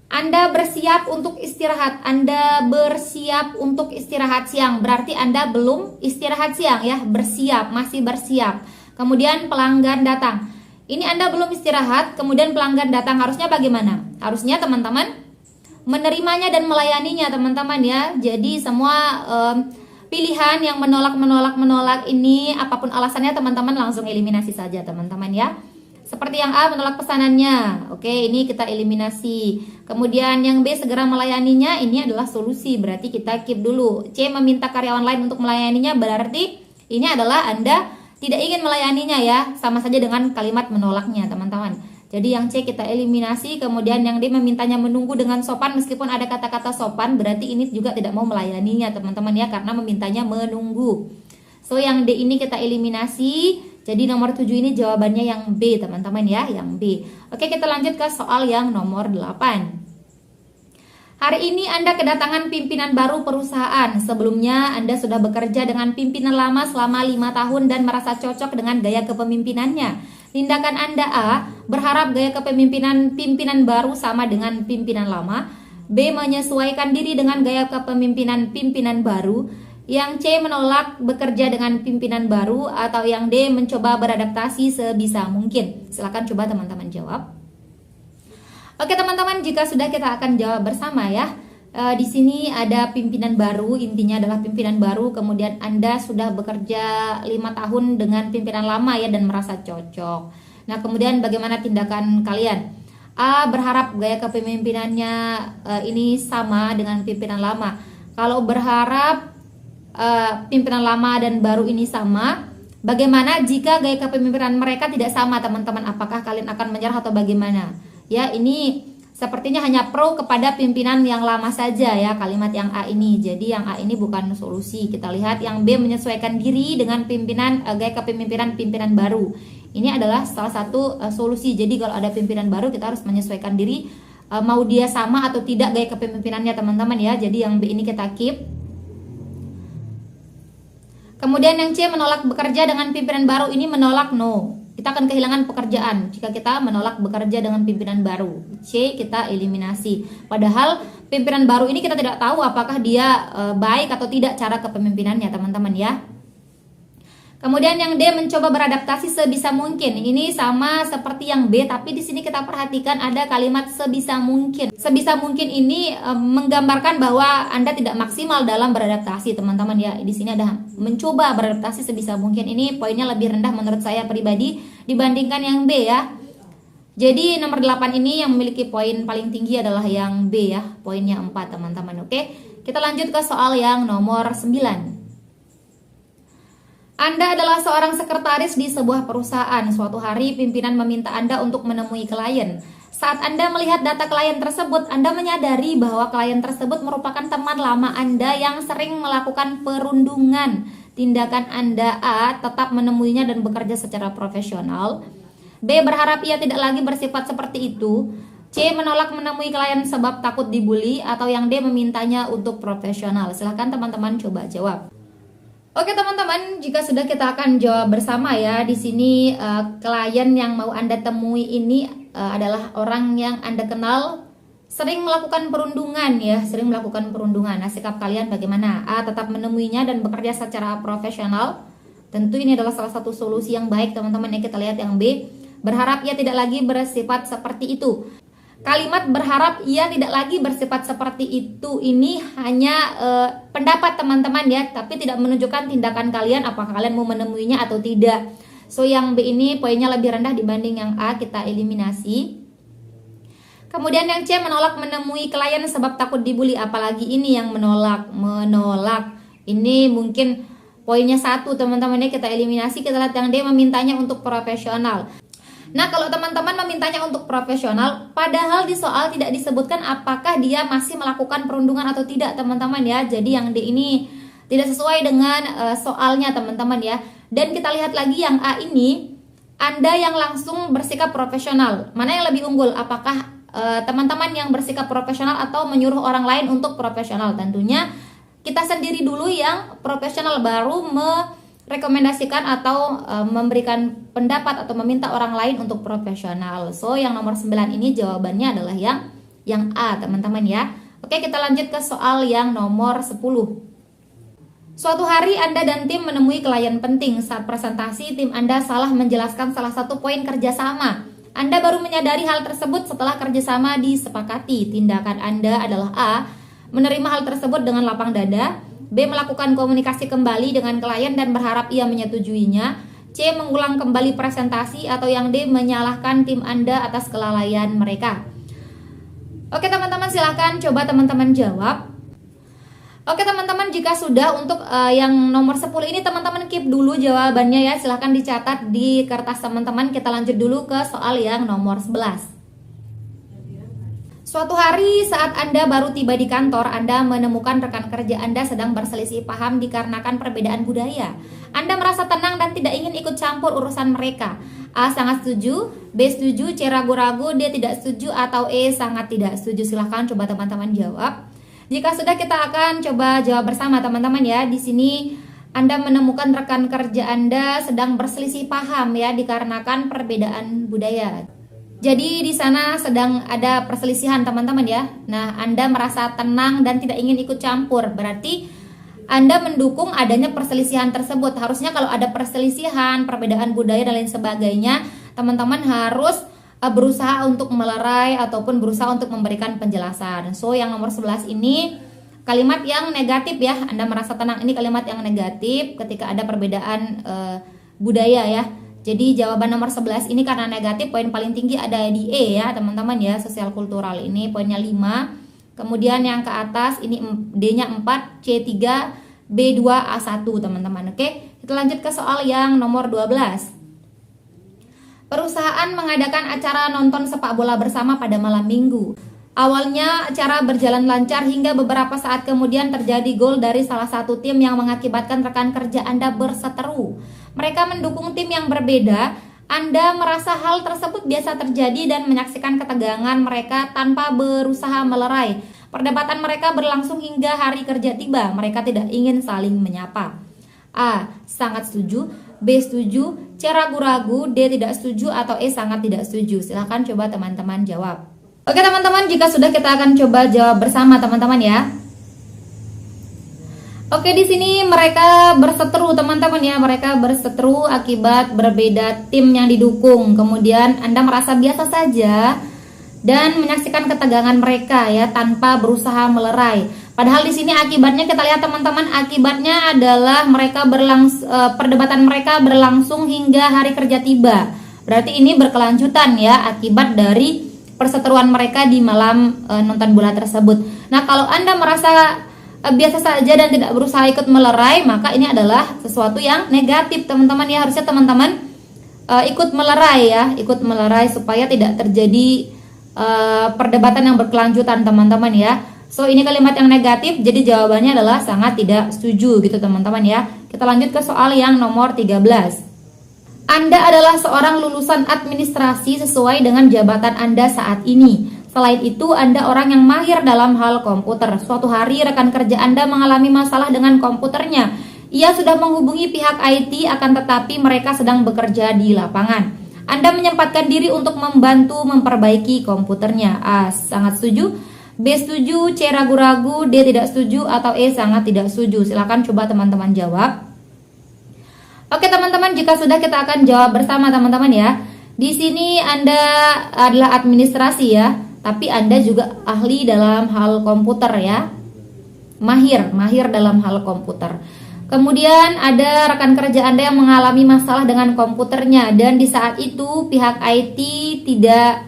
Anda bersiap untuk istirahat. Anda bersiap untuk istirahat siang. Berarti Anda belum istirahat siang ya. Bersiap, masih bersiap. Kemudian pelanggan datang. Ini Anda belum istirahat, kemudian pelanggan datang. Harusnya bagaimana? Harusnya teman-teman menerimanya dan melayaninya teman-teman ya. Jadi semua pilihan yang menolak ini, apapun alasannya teman-teman langsung eliminasi saja teman-teman ya. Seperti yang A, menolak pesanannya. Oke, ini kita eliminasi. Kemudian yang B, segera melayaninya. Ini adalah solusi, berarti kita keep dulu. C, meminta karyawan lain untuk melayaninya. Berarti ini adalah Anda tidak ingin melayaninya ya. Sama saja dengan kalimat menolaknya teman-teman. Jadi yang C kita eliminasi. Kemudian yang D, memintanya menunggu dengan sopan. Meskipun ada kata-kata sopan, berarti ini juga tidak mau melayaninya teman-teman ya, karena memintanya menunggu. So yang D ini kita eliminasi. Jadi nomor 7 ini jawabannya yang B teman-teman ya, yang B. Oke, kita lanjut ke soal yang nomor 8. Hari ini Anda kedatangan pimpinan baru perusahaan. Sebelumnya Anda sudah bekerja dengan pimpinan lama selama 5 tahun dan merasa cocok dengan gaya kepemimpinannya. Tindakan Anda A, berharap gaya pimpinan baru sama dengan pimpinan lama. B, menyesuaikan diri dengan gaya kepemimpinan pimpinan baru. Yang C, menolak bekerja dengan pimpinan baru. Atau yang D, mencoba beradaptasi sebisa mungkin. Silakan coba teman-teman jawab. Oke teman-teman, jika sudah kita akan jawab bersama ya. Di sini ada pimpinan baru, intinya adalah pimpinan baru. Kemudian Anda sudah bekerja 5 tahun dengan pimpinan lama ya dan merasa cocok. Nah kemudian bagaimana tindakan kalian? A, berharap gaya kepemimpinannya ini sama dengan pimpinan lama. Kalau berharap pimpinan lama dan baru ini sama, bagaimana jika gaya kepemimpinan mereka tidak sama teman-teman? Apakah kalian akan menyerah atau bagaimana? Ya, ini sepertinya hanya pro kepada pimpinan yang lama saja ya, kalimat yang A ini. Jadi yang A ini bukan solusi. Kita lihat yang B, menyesuaikan diri dengan gaya kepemimpinan pimpinan baru. Ini adalah salah satu solusi. Jadi kalau ada pimpinan baru kita harus menyesuaikan diri, mau dia sama atau tidak gaya kepemimpinannya teman-teman ya. Jadi yang B ini kita keep. Kemudian yang C, menolak bekerja dengan pimpinan baru. Ini menolak no. Kita akan kehilangan pekerjaan jika kita menolak bekerja dengan pimpinan baru. C kita eliminasi. Padahal pimpinan baru ini kita tidak tahu apakah dia baik atau tidak cara kepemimpinannya teman-teman ya. Kemudian yang D, mencoba beradaptasi sebisa mungkin. Ini sama seperti yang B, tapi di sini kita perhatikan ada kalimat sebisa mungkin. Sebisa mungkin ini menggambarkan bahwa Anda tidak maksimal dalam beradaptasi, teman-teman ya. Di sini ada mencoba beradaptasi sebisa mungkin. Ini poinnya lebih rendah menurut saya pribadi dibandingkan yang B ya. Jadi nomor 8 ini yang memiliki poin paling tinggi adalah yang B ya. Poinnya 4, teman-teman. Oke. Kita lanjut ke soal yang nomor 9. Anda adalah seorang sekretaris di sebuah perusahaan. Suatu hari pimpinan meminta Anda untuk menemui klien. Saat Anda melihat data klien tersebut, Anda menyadari bahwa klien tersebut merupakan teman lama Anda yang sering melakukan perundungan. Tindakan Anda A, tetap menemuinya dan bekerja secara profesional. B, berharap ia tidak lagi bersifat seperti itu. C, menolak menemui klien sebab takut dibully. Atau yang D, memintanya untuk profesional. Silahkan teman-teman coba jawab. Oke teman-teman, jika sudah kita akan jawab bersama ya. Di sini klien yang mau Anda temui ini adalah orang yang Anda kenal sering melakukan perundungan ya, sering melakukan perundungan. Nah, sikap kalian bagaimana? A, tetap menemuinya dan bekerja secara profesional. Tentu ini adalah salah satu solusi yang baik teman-teman ya. Kita lihat yang B, berharap ia tidak lagi bersifat seperti itu. Kalimat berharap ia tidak lagi bersifat seperti itu ini hanya pendapat teman-teman ya, tapi tidak menunjukkan tindakan kalian apakah kalian mau menemuinya atau tidak. So yang B ini poinnya lebih rendah dibanding yang A, kita eliminasi. Kemudian yang C, menolak menemui klien sebab takut dibully. Apalagi ini yang menolak. Ini mungkin poinnya 1 teman-teman ya, kita eliminasi. Kita lihat yang D, memintanya untuk profesional. Nah, kalau teman-teman memintanya untuk profesional, padahal di soal tidak disebutkan apakah dia masih melakukan perundungan atau tidak, teman-teman ya. Jadi yang D ini tidak sesuai dengan soalnya, teman-teman ya. Dan kita lihat lagi yang A ini, Anda yang langsung bersikap profesional. Mana yang lebih unggul? Apakah teman-teman yang bersikap profesional atau menyuruh orang lain untuk profesional? Tentunya kita sendiri dulu yang profesional, baru rekomendasikan atau memberikan pendapat atau meminta orang lain untuk profesional. So yang nomor 9 ini jawabannya adalah yang A, teman-teman ya. Oke, kita lanjut ke soal yang nomor 10. Suatu hari Anda dan tim menemui klien penting. Saat presentasi, tim Anda salah menjelaskan salah satu poin kerjasama. Anda baru menyadari hal tersebut setelah kerjasama disepakati. Tindakan Anda adalah A, menerima hal tersebut dengan lapang dada. B, melakukan komunikasi kembali dengan klien dan berharap ia menyetujuinya. C, mengulang kembali presentasi. Atau yang D, menyalahkan tim Anda atas kelalaian mereka. Oke teman-teman, silahkan coba teman-teman jawab. Oke teman-teman, jika sudah untuk yang nomor 10 ini teman-teman keep dulu jawabannya ya. Silahkan dicatat di kertas teman-teman. Kita lanjut dulu ke soal yang nomor 11. Suatu hari saat Anda baru tiba di kantor, Anda menemukan rekan kerja Anda sedang berselisih paham dikarenakan perbedaan budaya. Anda merasa tenang dan tidak ingin ikut campur urusan mereka. A, sangat setuju, B, setuju, C, ragu-ragu, D, tidak setuju, atau E, sangat tidak setuju. Silahkan coba teman-teman jawab. Jika sudah, kita akan coba jawab bersama teman-teman ya. Di sini Anda menemukan rekan kerja Anda sedang berselisih paham ya, dikarenakan perbedaan budaya. Jadi di sana sedang ada perselisihan teman-teman ya. Nah, Anda merasa tenang dan tidak ingin ikut campur. Berarti Anda mendukung adanya perselisihan tersebut. Harusnya kalau ada perselisihan, perbedaan budaya dan lain sebagainya, teman-teman harus berusaha untuk melerai ataupun berusaha untuk memberikan penjelasan. So, yang nomor 11 ini kalimat yang negatif ya. Anda merasa tenang, ini kalimat yang negatif ketika ada perbedaan budaya ya. Jadi jawaban nomor 11 ini karena negatif, poin paling tinggi ada di E ya teman-teman ya, sosial kultural ini poinnya 5. Kemudian yang ke atas ini D-nya 4, C3, B2, A1 teman-teman. Oke, kita lanjut ke soal yang nomor 12. Perusahaan mengadakan acara nonton sepak bola bersama pada malam minggu. Awalnya acara berjalan lancar hingga beberapa saat kemudian terjadi gol dari salah satu tim yang mengakibatkan rekan kerja Anda berseteru. Mereka mendukung tim yang berbeda. Anda merasa hal tersebut biasa terjadi dan menyaksikan ketegangan mereka tanpa berusaha melerai. Perdebatan mereka berlangsung hingga hari kerja tiba. Mereka tidak ingin saling menyapa. A, sangat setuju, B, setuju, C, ragu-ragu, D, tidak setuju, atau E, sangat tidak setuju. Silahkan coba teman-teman jawab. Oke teman-teman, jika sudah kita akan coba jawab bersama teman-teman ya. Oke, di sini mereka berseteru teman-teman ya, mereka berseteru akibat berbeda tim yang didukung. Kemudian Anda merasa biasa saja dan menyaksikan ketegangan mereka ya tanpa berusaha melerai. Padahal di sini akibatnya kita lihat teman-teman, akibatnya adalah perdebatan mereka berlangsung hingga hari kerja tiba. Berarti ini berkelanjutan ya akibat dari perseteruan mereka di malam nonton bola tersebut. Nah, kalau Anda merasa biasa saja dan tidak berusaha ikut melerai, maka ini adalah sesuatu yang negatif teman-teman ya. Harusnya teman-teman ikut melerai ya, ikut melerai supaya tidak terjadi perdebatan yang berkelanjutan teman-teman ya. So ini kalimat yang negatif, jadi jawabannya adalah sangat tidak setuju gitu teman-teman ya. Kita lanjut ke soal yang nomor 13. Anda adalah seorang lulusan administrasi sesuai dengan jabatan Anda saat ini. Selain itu, Anda orang yang mahir dalam hal komputer. Suatu hari rekan kerja Anda mengalami masalah dengan komputernya. Ia sudah menghubungi pihak IT, akan tetapi mereka sedang bekerja di lapangan. Anda menyempatkan diri untuk membantu memperbaiki komputernya. A. Sangat setuju. B. Setuju. C. Ragu-ragu. D. Tidak setuju. Atau E. Sangat tidak setuju. Silakan coba teman-teman jawab. Oke teman-teman, jika sudah kita akan jawab bersama teman-teman ya. Di sini Anda adalah administrasi ya, tapi Anda juga ahli dalam hal komputer ya. Mahir dalam hal komputer. Kemudian ada rekan kerja Anda yang mengalami masalah dengan komputernya dan di saat itu pihak IT tidak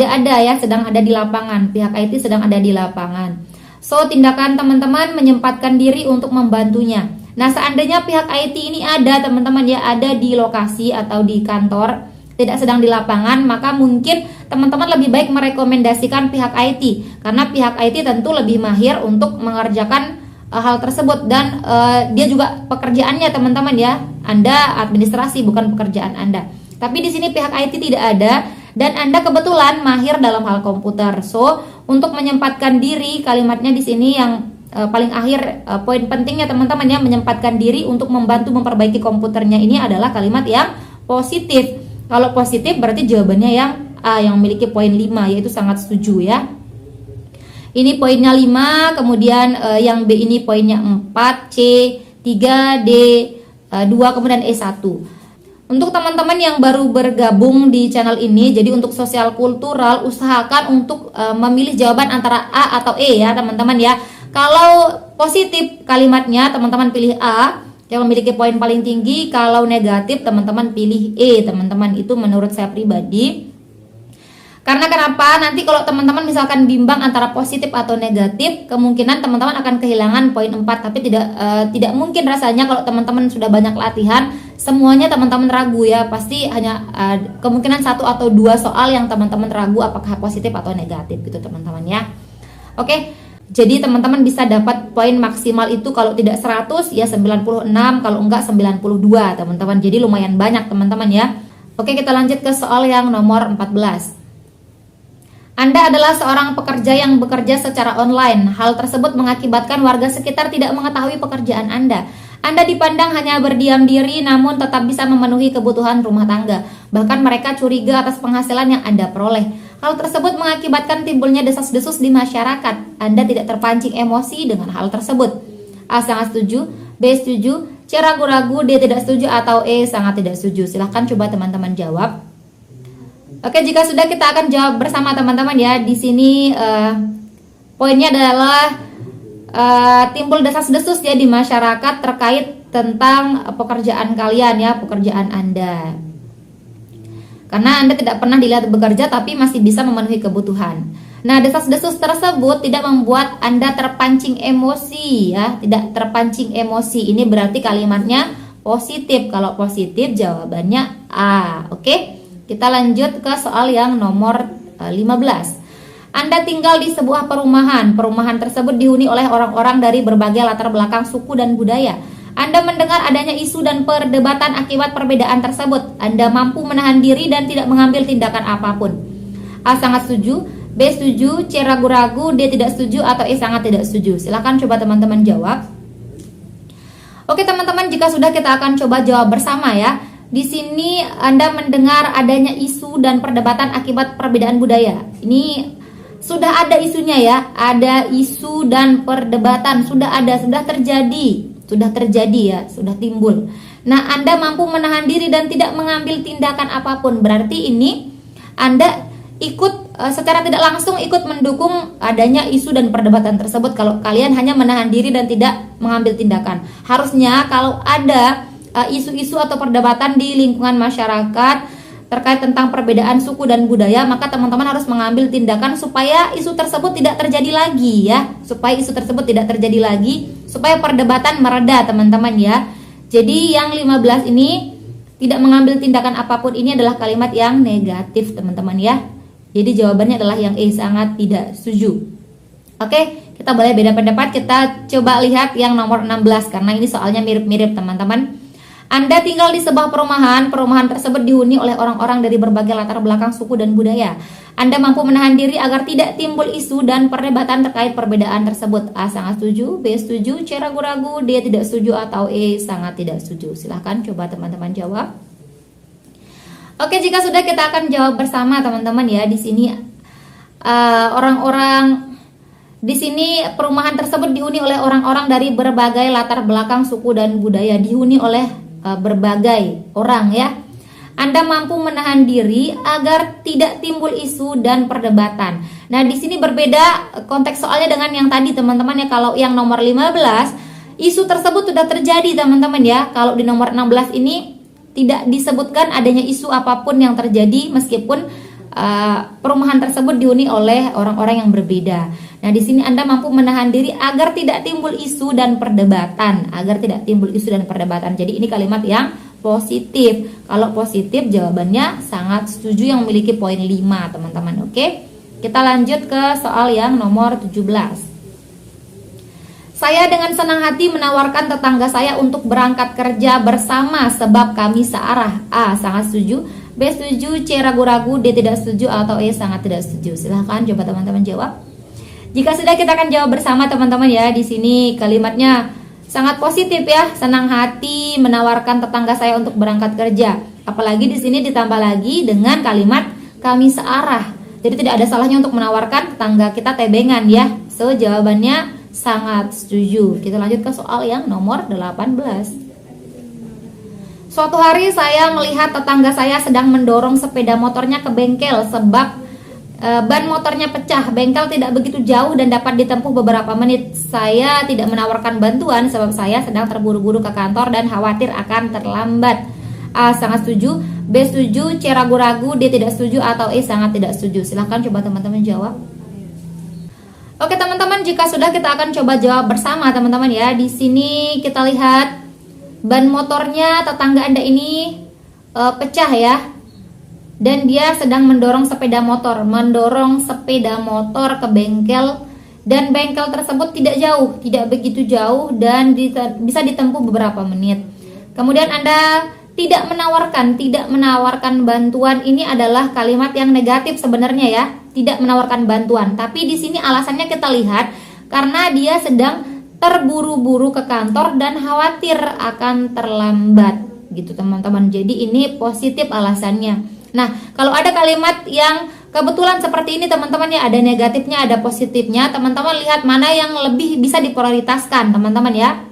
ada ya, sedang ada di lapangan. Pihak IT sedang ada di lapangan. So, tindakan teman-teman menyempatkan diri untuk membantunya. Nah, seandainya pihak IT ini ada teman-teman ya, ada di lokasi atau di kantor, tidak sedang di lapangan, maka mungkin teman-teman lebih baik merekomendasikan pihak IT karena pihak IT tentu lebih mahir untuk mengerjakan hal tersebut dan dia juga pekerjaannya teman-teman ya. Anda administrasi bukan pekerjaan Anda. Tapi di sini pihak IT tidak ada dan Anda kebetulan mahir dalam hal komputer. So, untuk menyempatkan diri, kalimatnya di sini yang paling akhir, poin pentingnya teman-teman ya, menyempatkan diri untuk membantu memperbaiki komputernya ini adalah kalimat yang positif. Kalau positif berarti jawabannya yang A yang memiliki poin 5, yaitu sangat setuju ya. Ini poinnya 5, kemudian yang B ini poinnya 4, C 3, D 2, kemudian E 1. Untuk teman-teman yang baru bergabung di channel ini, jadi untuk sosial kultural usahakan untuk memilih jawaban antara A atau E ya teman-teman ya. Kalau positif kalimatnya teman-teman pilih A yang memiliki poin paling tinggi, kalau negatif teman-teman pilih E teman-teman. Itu menurut saya pribadi. Karena kenapa? Nanti kalau teman-teman misalkan bimbang antara positif atau negatif, kemungkinan teman-teman akan kehilangan poin 4. Tapi tidak mungkin rasanya kalau teman-teman sudah banyak latihan, semuanya teman-teman ragu ya. Pasti hanya kemungkinan 1 atau 2 soal yang teman-teman ragu apakah positif atau negatif gitu teman-teman ya. Oke. Jadi teman-teman bisa dapat poin maksimal itu kalau tidak 100 ya 96, kalau enggak 92 teman-teman. Jadi lumayan banyak teman-teman ya. Oke, kita lanjut ke soal yang nomor 14. Anda adalah seorang pekerja yang bekerja secara online. Hal tersebut mengakibatkan warga sekitar tidak mengetahui pekerjaan Anda. Anda dipandang hanya berdiam diri namun tetap bisa memenuhi kebutuhan rumah tangga. Bahkan mereka curiga atas penghasilan yang Anda peroleh. Hal tersebut mengakibatkan timbulnya desas-desus di masyarakat. Anda tidak terpancing emosi dengan hal tersebut. A. Sangat setuju. B. Setuju. C. Ragu-ragu. D. Tidak setuju. Atau E. Sangat tidak setuju. Silahkan coba teman-teman jawab. Oke, jika sudah kita akan jawab bersama teman-teman ya. Di sini poinnya adalah timbul desas-desus ya di masyarakat terkait tentang pekerjaan kalian ya, pekerjaan Anda. Karena Anda tidak pernah dilihat bekerja tapi masih bisa memenuhi kebutuhan. Nah, desas-desus tersebut tidak membuat Anda terpancing emosi ya, tidak terpancing emosi. Ini berarti kalimatnya positif. Kalau positif jawabannya A. Oke. Kita lanjut ke soal yang nomor 15. Anda tinggal di sebuah perumahan. Perumahan tersebut dihuni oleh orang-orang dari berbagai latar belakang suku dan budaya. Anda mendengar adanya isu dan perdebatan akibat perbedaan tersebut. Anda mampu menahan diri dan tidak mengambil tindakan apapun. A. Sangat setuju. B. Setuju. C. Ragu-ragu. D. Tidak setuju. Atau E. Sangat tidak setuju. Silahkan coba teman-teman jawab. Oke teman-teman, jika sudah kita akan coba jawab bersama ya. Di sini Anda mendengar adanya isu dan perdebatan akibat perbedaan budaya. Ini sudah ada isunya ya, ada isu dan perdebatan, sudah ada, sudah terjadi ya, sudah timbul. Nah, Anda mampu menahan diri dan tidak mengambil tindakan apapun, berarti ini Anda ikut secara tidak langsung ikut mendukung adanya isu dan perdebatan tersebut kalau kalian hanya menahan diri dan tidak mengambil tindakan. Harusnya kalau ada isu-isu atau perdebatan di lingkungan masyarakat terkait tentang perbedaan suku dan budaya, maka teman-teman harus mengambil tindakan supaya isu tersebut tidak terjadi lagi ya, supaya perdebatan mereda teman-teman ya. Jadi yang 15 ini tidak mengambil tindakan apapun ini adalah kalimat yang negatif teman-teman ya. Jadi jawabannya adalah yang E, sangat tidak setuju. Oke, kita boleh beda pendapat, kita coba lihat yang nomor 16 karena ini soalnya mirip-mirip teman-teman. Anda tinggal di sebuah perumahan tersebut dihuni oleh orang-orang dari berbagai latar belakang suku dan budaya. Anda mampu menahan diri agar tidak timbul isu dan perdebatan terkait perbedaan tersebut. A, sangat setuju, B, setuju, C, ragu-ragu, D, tidak setuju, atau E, sangat tidak setuju. Silahkan coba teman-teman jawab. Oke, jika sudah kita akan jawab bersama teman-teman ya. Di sini di sini perumahan tersebut dihuni oleh orang-orang dari berbagai latar belakang suku dan budaya, dihuni oleh berbagai orang ya. Anda mampu menahan diri agar tidak timbul isu dan perdebatan. Nah, di sini berbeda konteks soalnya dengan yang tadi teman-teman ya. Kalau yang nomor 15, isu tersebut sudah terjadi teman-teman ya. Kalau di nomor 16 ini tidak disebutkan adanya isu apapun yang terjadi meskipun perumahan tersebut dihuni oleh orang-orang yang berbeda. Nah, di sini Anda mampu menahan diri agar tidak timbul isu dan perdebatan, Jadi ini kalimat yang positif. Kalau positif jawabannya sangat setuju yang memiliki poin 5, teman-teman. Oke. Kita lanjut ke soal yang nomor 17. Saya dengan senang hati menawarkan tetangga saya untuk berangkat kerja bersama sebab kami searah. A, sangat setuju, B, setuju, C, ragu-ragu, D, tidak setuju, atau E, sangat tidak setuju. Silahkan coba teman-teman jawab. Jika sudah, kita akan jawab bersama teman-teman ya. Di sini kalimatnya sangat positif ya. Senang hati menawarkan tetangga saya untuk berangkat kerja. Apalagi di sini ditambah lagi dengan kalimat kami searah. Jadi tidak ada salahnya untuk menawarkan tetangga kita tebengan ya. So, jawabannya sangat setuju. Kita lanjut ke soal yang nomor 18. Suatu hari saya melihat tetangga saya sedang mendorong sepeda motornya ke bengkel sebab ban motornya pecah. Bengkel tidak begitu jauh dan dapat ditempuh beberapa menit. Saya tidak menawarkan bantuan sebab saya sedang terburu-buru ke kantor dan khawatir akan terlambat. A, sangat setuju, B, setuju, C, ragu-ragu, D, tidak setuju, atau E, sangat tidak setuju. Silahkan coba teman-teman jawab. Oke teman-teman, jika sudah, kita akan coba jawab bersama teman-teman ya. Di sini kita lihat ban motornya tetangga Anda ini pecah ya. Dan dia sedang mendorong sepeda motor ke bengkel, dan bengkel tersebut tidak begitu jauh dan bisa ditempuh beberapa menit. Kemudian Anda tidak menawarkan bantuan. Ini adalah kalimat yang negatif sebenarnya ya, tidak menawarkan bantuan. Tapi di sini alasannya kita lihat karena dia sedang terburu-buru ke kantor dan khawatir akan terlambat gitu teman-teman. Jadi ini positif alasannya. Nah, kalau ada kalimat yang kebetulan seperti ini teman-teman ya, ada negatifnya, ada positifnya, teman-teman lihat mana yang lebih bisa diprioritaskan teman-teman ya.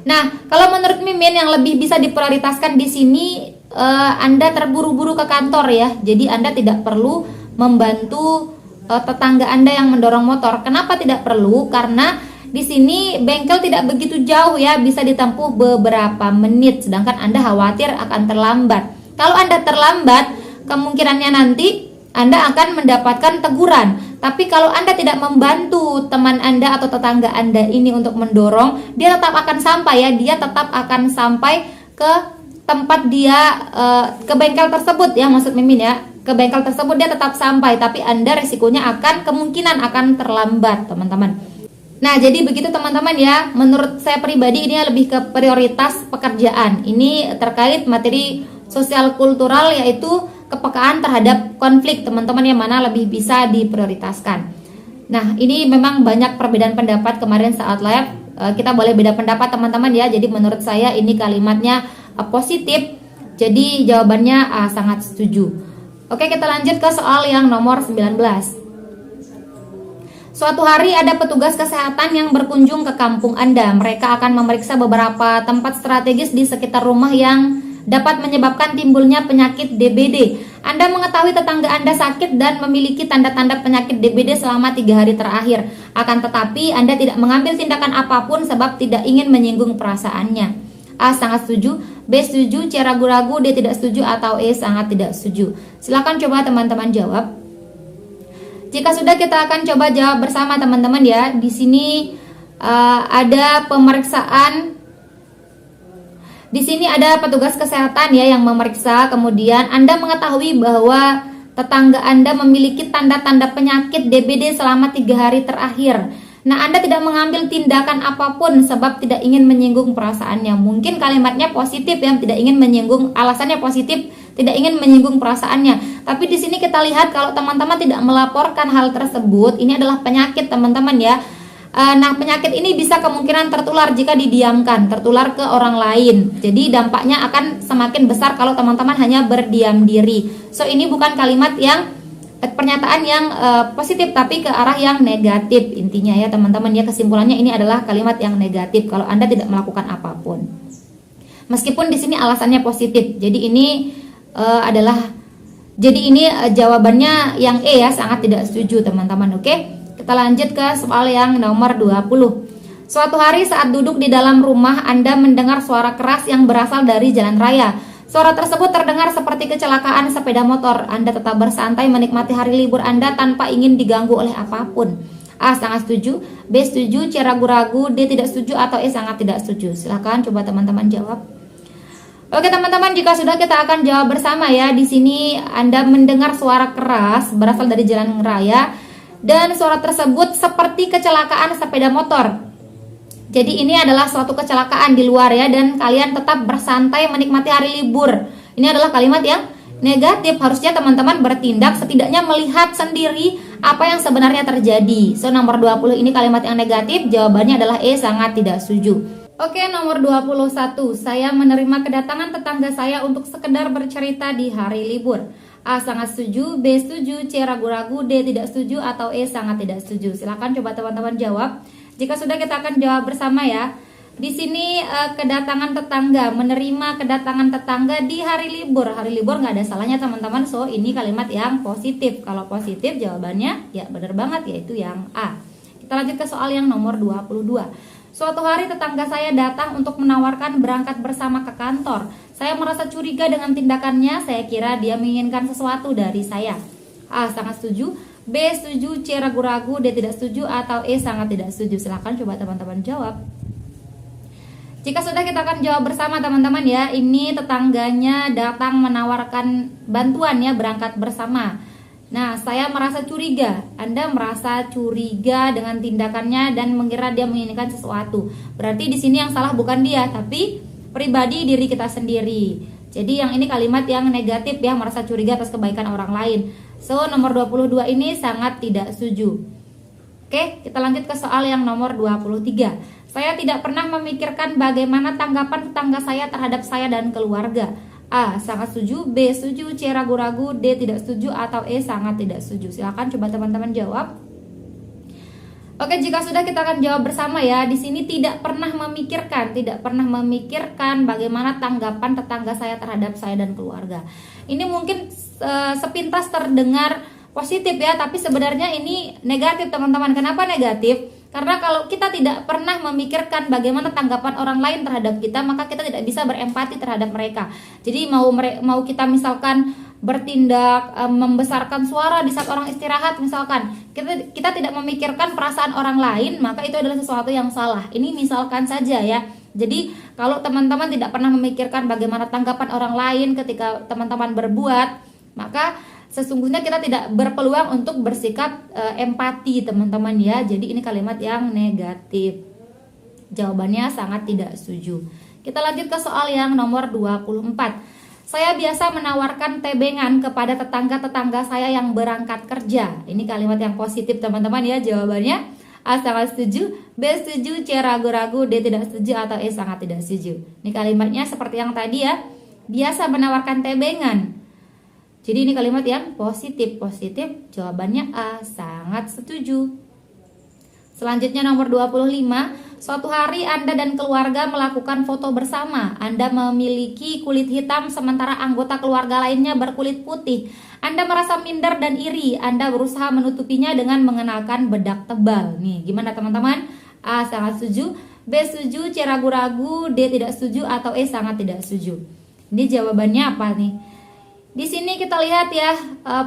Nah, kalau menurut Mimin yang lebih bisa diprioritaskan di sini Anda terburu-buru ke kantor ya. Jadi Anda tidak perlu membantu tetangga Anda yang mendorong motor. Kenapa tidak perlu? Karena di sini bengkel tidak begitu jauh ya, bisa ditempuh beberapa menit, sedangkan Anda khawatir akan terlambat. Kalau Anda terlambat, kemungkinannya nanti Anda akan mendapatkan teguran. Tapi kalau Anda tidak membantu teman Anda atau tetangga Anda ini untuk mendorong, dia tetap akan sampai ya, ke tempat dia, ke bengkel tersebut ya, maksud Mimin ya. Ke bengkel tersebut dia tetap sampai, tapi Anda resikonya kemungkinan akan terlambat teman-teman. Nah, jadi begitu teman-teman ya. Menurut saya pribadi ini lebih ke prioritas pekerjaan. Ini terkait materi sosial kultural, yaitu kepekaan terhadap konflik teman-teman, yang mana lebih bisa diprioritaskan. Nah, ini memang banyak perbedaan pendapat kemarin saat live. Kita boleh beda pendapat teman-teman ya. Jadi menurut saya ini kalimatnya positif. Jadi jawabannya sangat setuju. Oke, kita lanjut ke soal yang nomor 19. Suatu hari ada petugas kesehatan yang berkunjung ke kampung Anda. Mereka akan memeriksa beberapa tempat strategis di sekitar rumah yang dapat menyebabkan timbulnya penyakit DBD. Anda mengetahui tetangga Anda sakit dan memiliki tanda-tanda penyakit DBD selama 3 hari terakhir. Akan tetapi Anda tidak mengambil tindakan apapun sebab tidak ingin menyinggung perasaannya. A. Sangat setuju, B. Setuju, C. Ragu-ragu, D. Tidak setuju, atau E. Sangat tidak setuju. Silakan coba teman-teman jawab. Jika sudah, kita akan coba jawab bersama teman-teman ya. Di sini ada pemeriksaan. Di sini ada petugas kesehatan ya yang memeriksa. Kemudian Anda mengetahui bahwa tetangga Anda memiliki tanda-tanda penyakit DBD selama 3 hari terakhir. Nah, Anda tidak mengambil tindakan apapun sebab tidak ingin menyinggung perasaannya. Mungkin kalimatnya positif ya, tidak ingin menyinggung, alasannya positif, tidak ingin menyinggung perasaannya. Tapi di sini kita lihat kalau teman-teman tidak melaporkan hal tersebut, ini adalah penyakit teman-teman ya. Nah, penyakit ini bisa kemungkinan tertular jika didiamkan, tertular ke orang lain. Jadi dampaknya akan semakin besar kalau teman-teman hanya berdiam diri. So, ini bukan kalimat yang pernyataan yang positif, tapi ke arah yang negatif intinya ya teman-teman ya. Kesimpulannya ini adalah kalimat yang negatif kalau Anda tidak melakukan apapun. Meskipun di sini alasannya positif. Jadi ini jawabannya yang E ya, sangat tidak setuju teman-teman. Oke, kita lanjut ke soal yang nomor 20. Suatu hari saat duduk di dalam rumah, Anda mendengar suara keras yang berasal dari jalan raya. Suara tersebut terdengar seperti kecelakaan sepeda motor. Anda tetap bersantai menikmati hari libur Anda tanpa ingin diganggu oleh apapun. A. Sangat setuju, B. Setuju, C. Ragu-ragu, D. Tidak setuju, atau E. Sangat tidak setuju. Silahkan coba teman-teman jawab. Oke teman-teman, jika sudah kita akan jawab bersama ya. Di sini Anda mendengar suara keras berasal dari jalan raya dan suara tersebut seperti kecelakaan sepeda motor. Jadi ini adalah suatu kecelakaan di luar ya, dan kalian tetap bersantai menikmati hari libur. Ini adalah kalimat yang negatif. Harusnya teman-teman bertindak, setidaknya melihat sendiri apa yang sebenarnya terjadi. So, nomor 20 ini kalimat yang negatif. Jawabannya adalah E. Sangat tidak setuju. Oke, nomor 21. Saya menerima kedatangan tetangga saya untuk sekedar bercerita di hari libur. A. Sangat setuju, B. Setuju, C. Ragu-ragu, D. Tidak setuju, atau E. Sangat tidak setuju. Silahkan coba teman-teman jawab. Jika sudah, kita akan jawab bersama ya. Di sini kedatangan tetangga, menerima kedatangan tetangga di hari libur. Hari libur nggak ada salahnya teman-teman. So, ini kalimat yang positif. Kalau positif jawabannya ya benar banget, yaitu yang A. Kita lanjut ke soal yang nomor 22. Suatu hari tetangga saya datang untuk menawarkan berangkat bersama ke kantor. Saya merasa curiga dengan tindakannya. Saya kira dia menginginkan sesuatu dari saya. A. Sangat setuju, B. Setuju, C. Ragu-ragu, D. Tidak setuju, atau E. Sangat tidak setuju. Silahkan coba teman-teman jawab. Jika sudah, kita akan jawab bersama teman-teman ya. Ini tetangganya datang menawarkan bantuan ya, berangkat bersama. Nah, saya merasa curiga. Anda merasa curiga dengan tindakannya dan mengira dia menginginkan sesuatu. Berarti di sini yang salah bukan dia, tapi pribadi diri kita sendiri. Jadi yang ini kalimat yang negatif ya, merasa curiga atas kebaikan orang lain. So, nomor 22 ini sangat tidak setuju. Oke, kita lanjut ke soal yang nomor 23. Saya tidak pernah memikirkan bagaimana tanggapan tetangga saya terhadap saya dan keluarga. A. Sangat setuju, B. Setuju, C. Ragu-ragu, D. Tidak setuju, atau E. Sangat tidak setuju. Silakan coba teman-teman jawab. Oke, jika sudah, kita akan jawab bersama ya. Di sini tidak pernah memikirkan bagaimana tanggapan tetangga saya terhadap saya dan keluarga. Ini mungkin sepintas terdengar positif ya, tapi sebenarnya ini negatif teman-teman. Kenapa negatif? Karena kalau kita tidak pernah memikirkan bagaimana tanggapan orang lain terhadap kita, maka kita tidak bisa berempati terhadap mereka. Jadi mau kita misalkan bertindak membesarkan suara di saat orang istirahat misalkan, kita tidak memikirkan perasaan orang lain, maka itu adalah sesuatu yang salah. Ini misalkan saja ya. Jadi kalau teman-teman tidak pernah memikirkan bagaimana tanggapan orang lain ketika teman-teman berbuat, maka sesungguhnya kita tidak berpeluang untuk bersikap empati teman-teman ya. Jadi ini kalimat yang negatif. Jawabannya sangat tidak setuju. Kita lanjut ke soal yang nomor 24. Saya biasa menawarkan tebengan kepada tetangga-tetangga saya yang berangkat kerja. Ini kalimat yang positif teman-teman ya. Jawabannya A. Sangat setuju, B. Setuju, C. Ragu-ragu, D. Tidak setuju, atau E. Sangat tidak setuju. Ini kalimatnya seperti yang tadi ya. Biasa menawarkan tebengan. Jadi ini kalimat yang positif. Jawabannya A. Sangat setuju. Selanjutnya nomor 25, suatu hari Anda dan keluarga melakukan foto bersama. Anda memiliki kulit hitam sementara anggota keluarga lainnya berkulit putih. Anda merasa minder dan iri. Anda berusaha menutupinya dengan mengenakan bedak tebal. Nih, gimana teman-teman? A. Sangat setuju, B. Setuju, C. Ragu-ragu, D. Tidak setuju, atau E. Sangat tidak setuju. Ini jawabannya apa nih? Di sini kita lihat ya,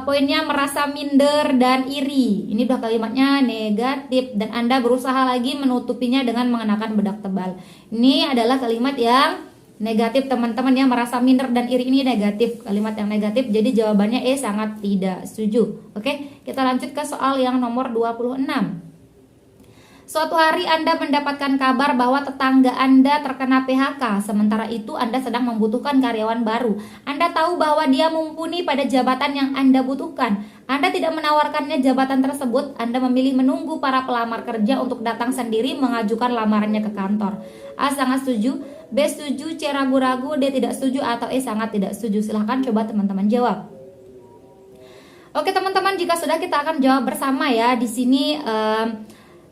poinnya merasa minder dan iri. Ini udah kalimatnya negatif dan Anda berusaha lagi menutupinya dengan mengenakan bedak tebal. Ini adalah kalimat yang negatif teman-teman ya, merasa minder dan iri ini negatif, kalimat yang negatif. Jadi jawabannya E, sangat tidak setuju. Oke, kita lanjut ke soal yang nomor 26. Suatu hari Anda mendapatkan kabar bahwa tetangga Anda terkena PHK. Sementara itu Anda sedang membutuhkan karyawan baru. Anda tahu bahwa dia mumpuni pada jabatan yang Anda butuhkan. Anda tidak menawarkannya jabatan tersebut. Anda memilih menunggu para pelamar kerja untuk datang sendiri mengajukan lamarannya ke kantor. A. Sangat setuju, B. Setuju, C. Ragu-ragu, D. Tidak setuju, atau E. Sangat tidak setuju. Silahkan coba teman-teman jawab. Oke teman-teman, jika sudah kita akan jawab bersama ya. Di sini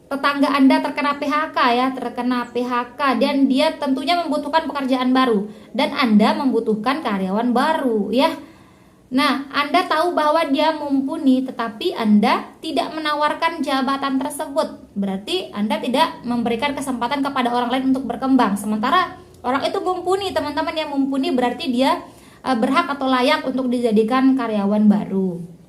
tetangga Anda terkena PHK ya, terkena PHK dan dia tentunya membutuhkan pekerjaan baru dan Anda membutuhkan karyawan baru ya. Nah, Anda tahu bahwa dia mumpuni tetapi Anda tidak menawarkan jabatan tersebut. Berarti Anda tidak memberikan kesempatan kepada orang lain untuk berkembang. Sementara orang itu mumpuni, teman-teman, yang mumpuni berarti dia berhak atau layak untuk dijadikan karyawan baru.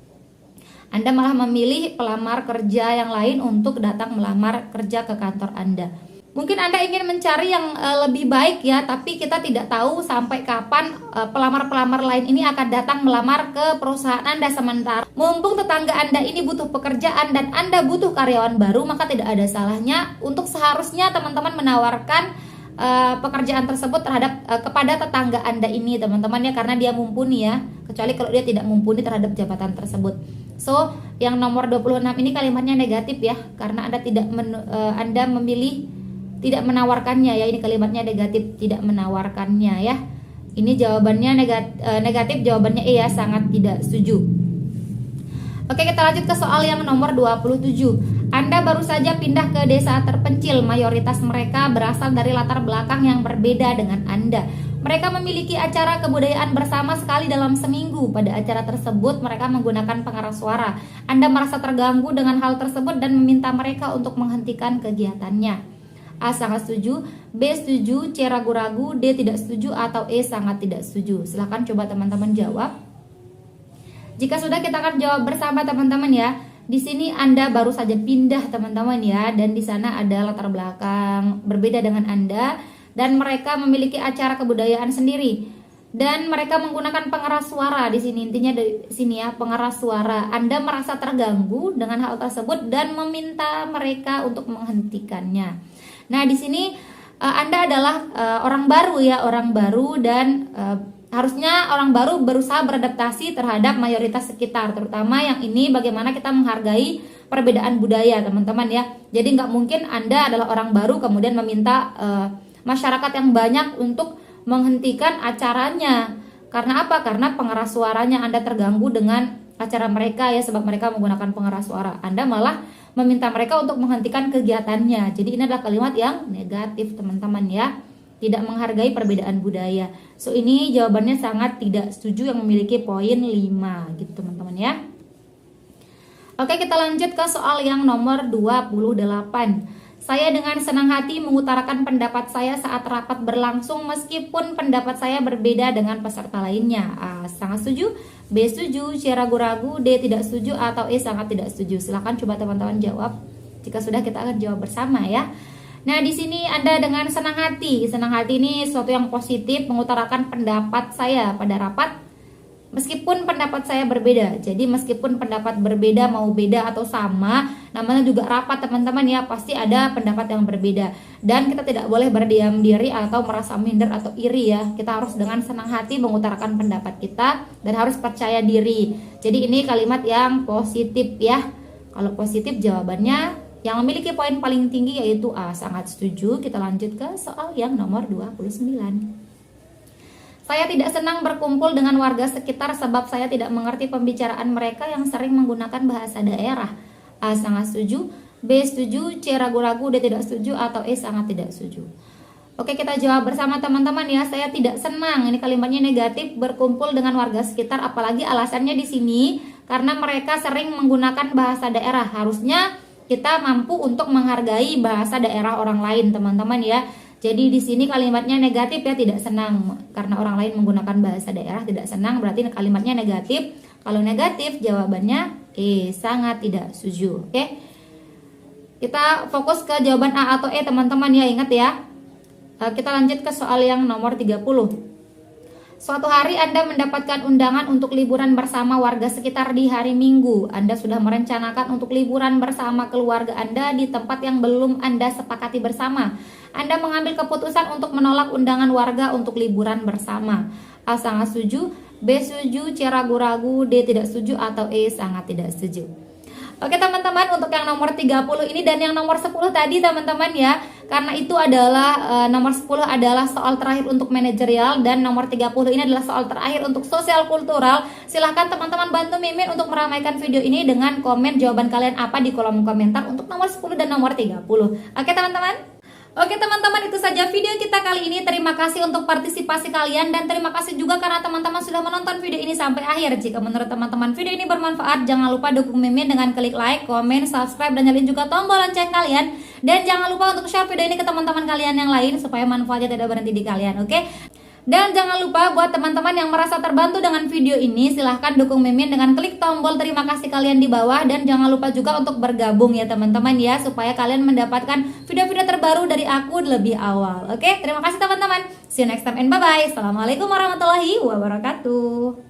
Anda malah memilih pelamar kerja yang lain untuk datang melamar kerja ke kantor Anda. Mungkin Anda ingin mencari yang lebih baik ya, tapi kita tidak tahu sampai kapan pelamar-pelamar lain ini akan datang melamar ke perusahaan Anda. Sementara mumpung tetangga Anda ini butuh pekerjaan dan Anda butuh karyawan baru, maka tidak ada salahnya untuk seharusnya teman-teman menawarkan pekerjaan tersebut terhadap kepada tetangga Anda ini, teman-teman ya, karena dia mumpuni ya, kecuali kalau dia tidak mumpuni terhadap jabatan tersebut. So, yang nomor 26 ini kalimatnya negatif ya, karena Anda Anda memilih tidak menawarkannya ya. Ini kalimatnya negatif, tidak menawarkannya ya. Ini jawabannya negatif, jawabannya E ya, sangat tidak setuju. Oke, kita lanjut ke soal yang nomor 27. Anda baru saja pindah ke desa terpencil. Mayoritas mereka berasal dari latar belakang yang berbeda dengan Anda. Mereka memiliki acara kebudayaan bersama sekali dalam seminggu. Pada acara tersebut mereka menggunakan pengeras suara. Anda merasa terganggu dengan hal tersebut dan meminta mereka untuk menghentikan kegiatannya. A. Sangat setuju, B. Setuju, C. Ragu-ragu, D. Tidak setuju, atau E. Sangat tidak setuju. Silahkan coba teman-teman jawab. Jika sudah, kita akan jawab bersama teman-teman ya. Di sini Anda baru saja pindah teman-teman ya, dan di sana ada latar belakang berbeda dengan Anda, dan mereka memiliki acara kebudayaan sendiri, dan mereka menggunakan pengeras suara. Di sini intinya dari sini ya, pengeras suara. Anda merasa terganggu dengan hal tersebut dan meminta mereka untuk menghentikannya. Nah, di sini Anda adalah orang baru ya, orang baru, dan harusnya orang baru berusaha beradaptasi terhadap mayoritas sekitar, terutama yang ini bagaimana kita menghargai perbedaan budaya teman-teman ya. Jadi nggak mungkin Anda adalah orang baru kemudian meminta masyarakat yang banyak untuk menghentikan acaranya. Karena apa? Karena pengeras suaranya Anda terganggu dengan acara mereka ya, sebab mereka menggunakan pengeras suara. Anda malah meminta mereka untuk menghentikan kegiatannya. Jadi ini adalah kalimat yang negatif teman-teman ya. Tidak menghargai perbedaan budaya. So ini jawabannya sangat tidak setuju yang memiliki poin 5 gitu teman-teman ya. Oke, kita lanjut ke soal yang nomor 28. Saya dengan senang hati mengutarakan pendapat saya saat rapat berlangsung meskipun pendapat saya berbeda dengan peserta lainnya. A. Sangat setuju, B. Setuju, C. Ragu-ragu, D. Tidak setuju, atau E. Sangat tidak setuju. Silahkan coba teman-teman jawab. Jika sudah, kita akan jawab bersama ya. Nah, di sini Anda dengan senang hati. Senang hati ini sesuatu yang positif, mengutarakan pendapat saya pada rapat meskipun pendapat saya berbeda. Jadi meskipun pendapat berbeda, mau beda atau sama, namanya juga rapat teman-teman ya, pasti ada pendapat yang berbeda. Dan kita tidak boleh berdiam diri atau merasa minder atau iri ya. Kita harus dengan senang hati mengutarakan pendapat kita dan harus percaya diri. Jadi ini kalimat yang positif ya. Kalau positif jawabannya yang memiliki poin paling tinggi yaitu A. Sangat setuju. Kita lanjut ke soal yang nomor 29. Saya tidak senang berkumpul dengan warga sekitar sebab saya tidak mengerti pembicaraan mereka yang sering menggunakan bahasa daerah. A. Sangat setuju, B setuju, C ragu-ragu, D tidak setuju, atau E sangat tidak setuju. Oke, kita jawab bersama teman-teman ya. Saya tidak senang, ini kalimatnya negatif, berkumpul dengan warga sekitar, apalagi alasannya di sini karena mereka sering menggunakan bahasa daerah. Harusnya kita mampu untuk menghargai bahasa daerah orang lain, teman-teman ya. Jadi di sini kalimatnya negatif ya, tidak senang karena orang lain menggunakan bahasa daerah, tidak senang berarti kalimatnya negatif. Kalau negatif jawabannya E, sangat tidak setuju. Oke. Kita fokus ke jawaban A atau E teman-teman ya, ingat ya. Kita lanjut ke soal yang nomor 30. Suatu hari Anda mendapatkan undangan untuk liburan bersama warga sekitar di hari Minggu. Anda sudah merencanakan untuk liburan bersama keluarga Anda di tempat yang belum Anda sepakati bersama. Anda mengambil keputusan untuk menolak undangan warga untuk liburan bersama. A sangat setuju, B setuju, C ragu-ragu, D tidak setuju, atau E sangat tidak setuju. Oke teman-teman, untuk yang nomor 30 ini dan yang nomor 10 tadi teman-teman ya, karena itu adalah nomor 10 adalah soal terakhir untuk manajerial dan nomor 30 ini adalah soal terakhir untuk sosial kultural. Silahkan teman-teman bantu Mimin untuk meramaikan video ini dengan komen jawaban kalian apa di kolom komentar untuk nomor 10 dan nomor 30. Oke teman-teman. Oke teman-teman, itu saja video kita kali ini. Terima kasih untuk partisipasi kalian dan terima kasih juga karena teman-teman sudah menonton video ini sampai akhir. Jika menurut teman-teman video ini bermanfaat, jangan lupa dukung Mimin dengan klik like, komen, subscribe, dan nyalain juga tombol lonceng kalian. Dan jangan lupa untuk share video ini ke teman-teman kalian yang lain supaya manfaatnya tidak berhenti di kalian, oke? Dan jangan lupa buat teman-teman yang merasa terbantu dengan video ini, silahkan dukung Mimin dengan klik tombol terima kasih kalian di bawah. Dan jangan lupa juga untuk bergabung ya teman-teman ya, supaya kalian mendapatkan video-video terbaru dari aku lebih awal. Oke, terima kasih teman-teman. See you next time and bye-bye. Assalamualaikum warahmatullahi wabarakatuh.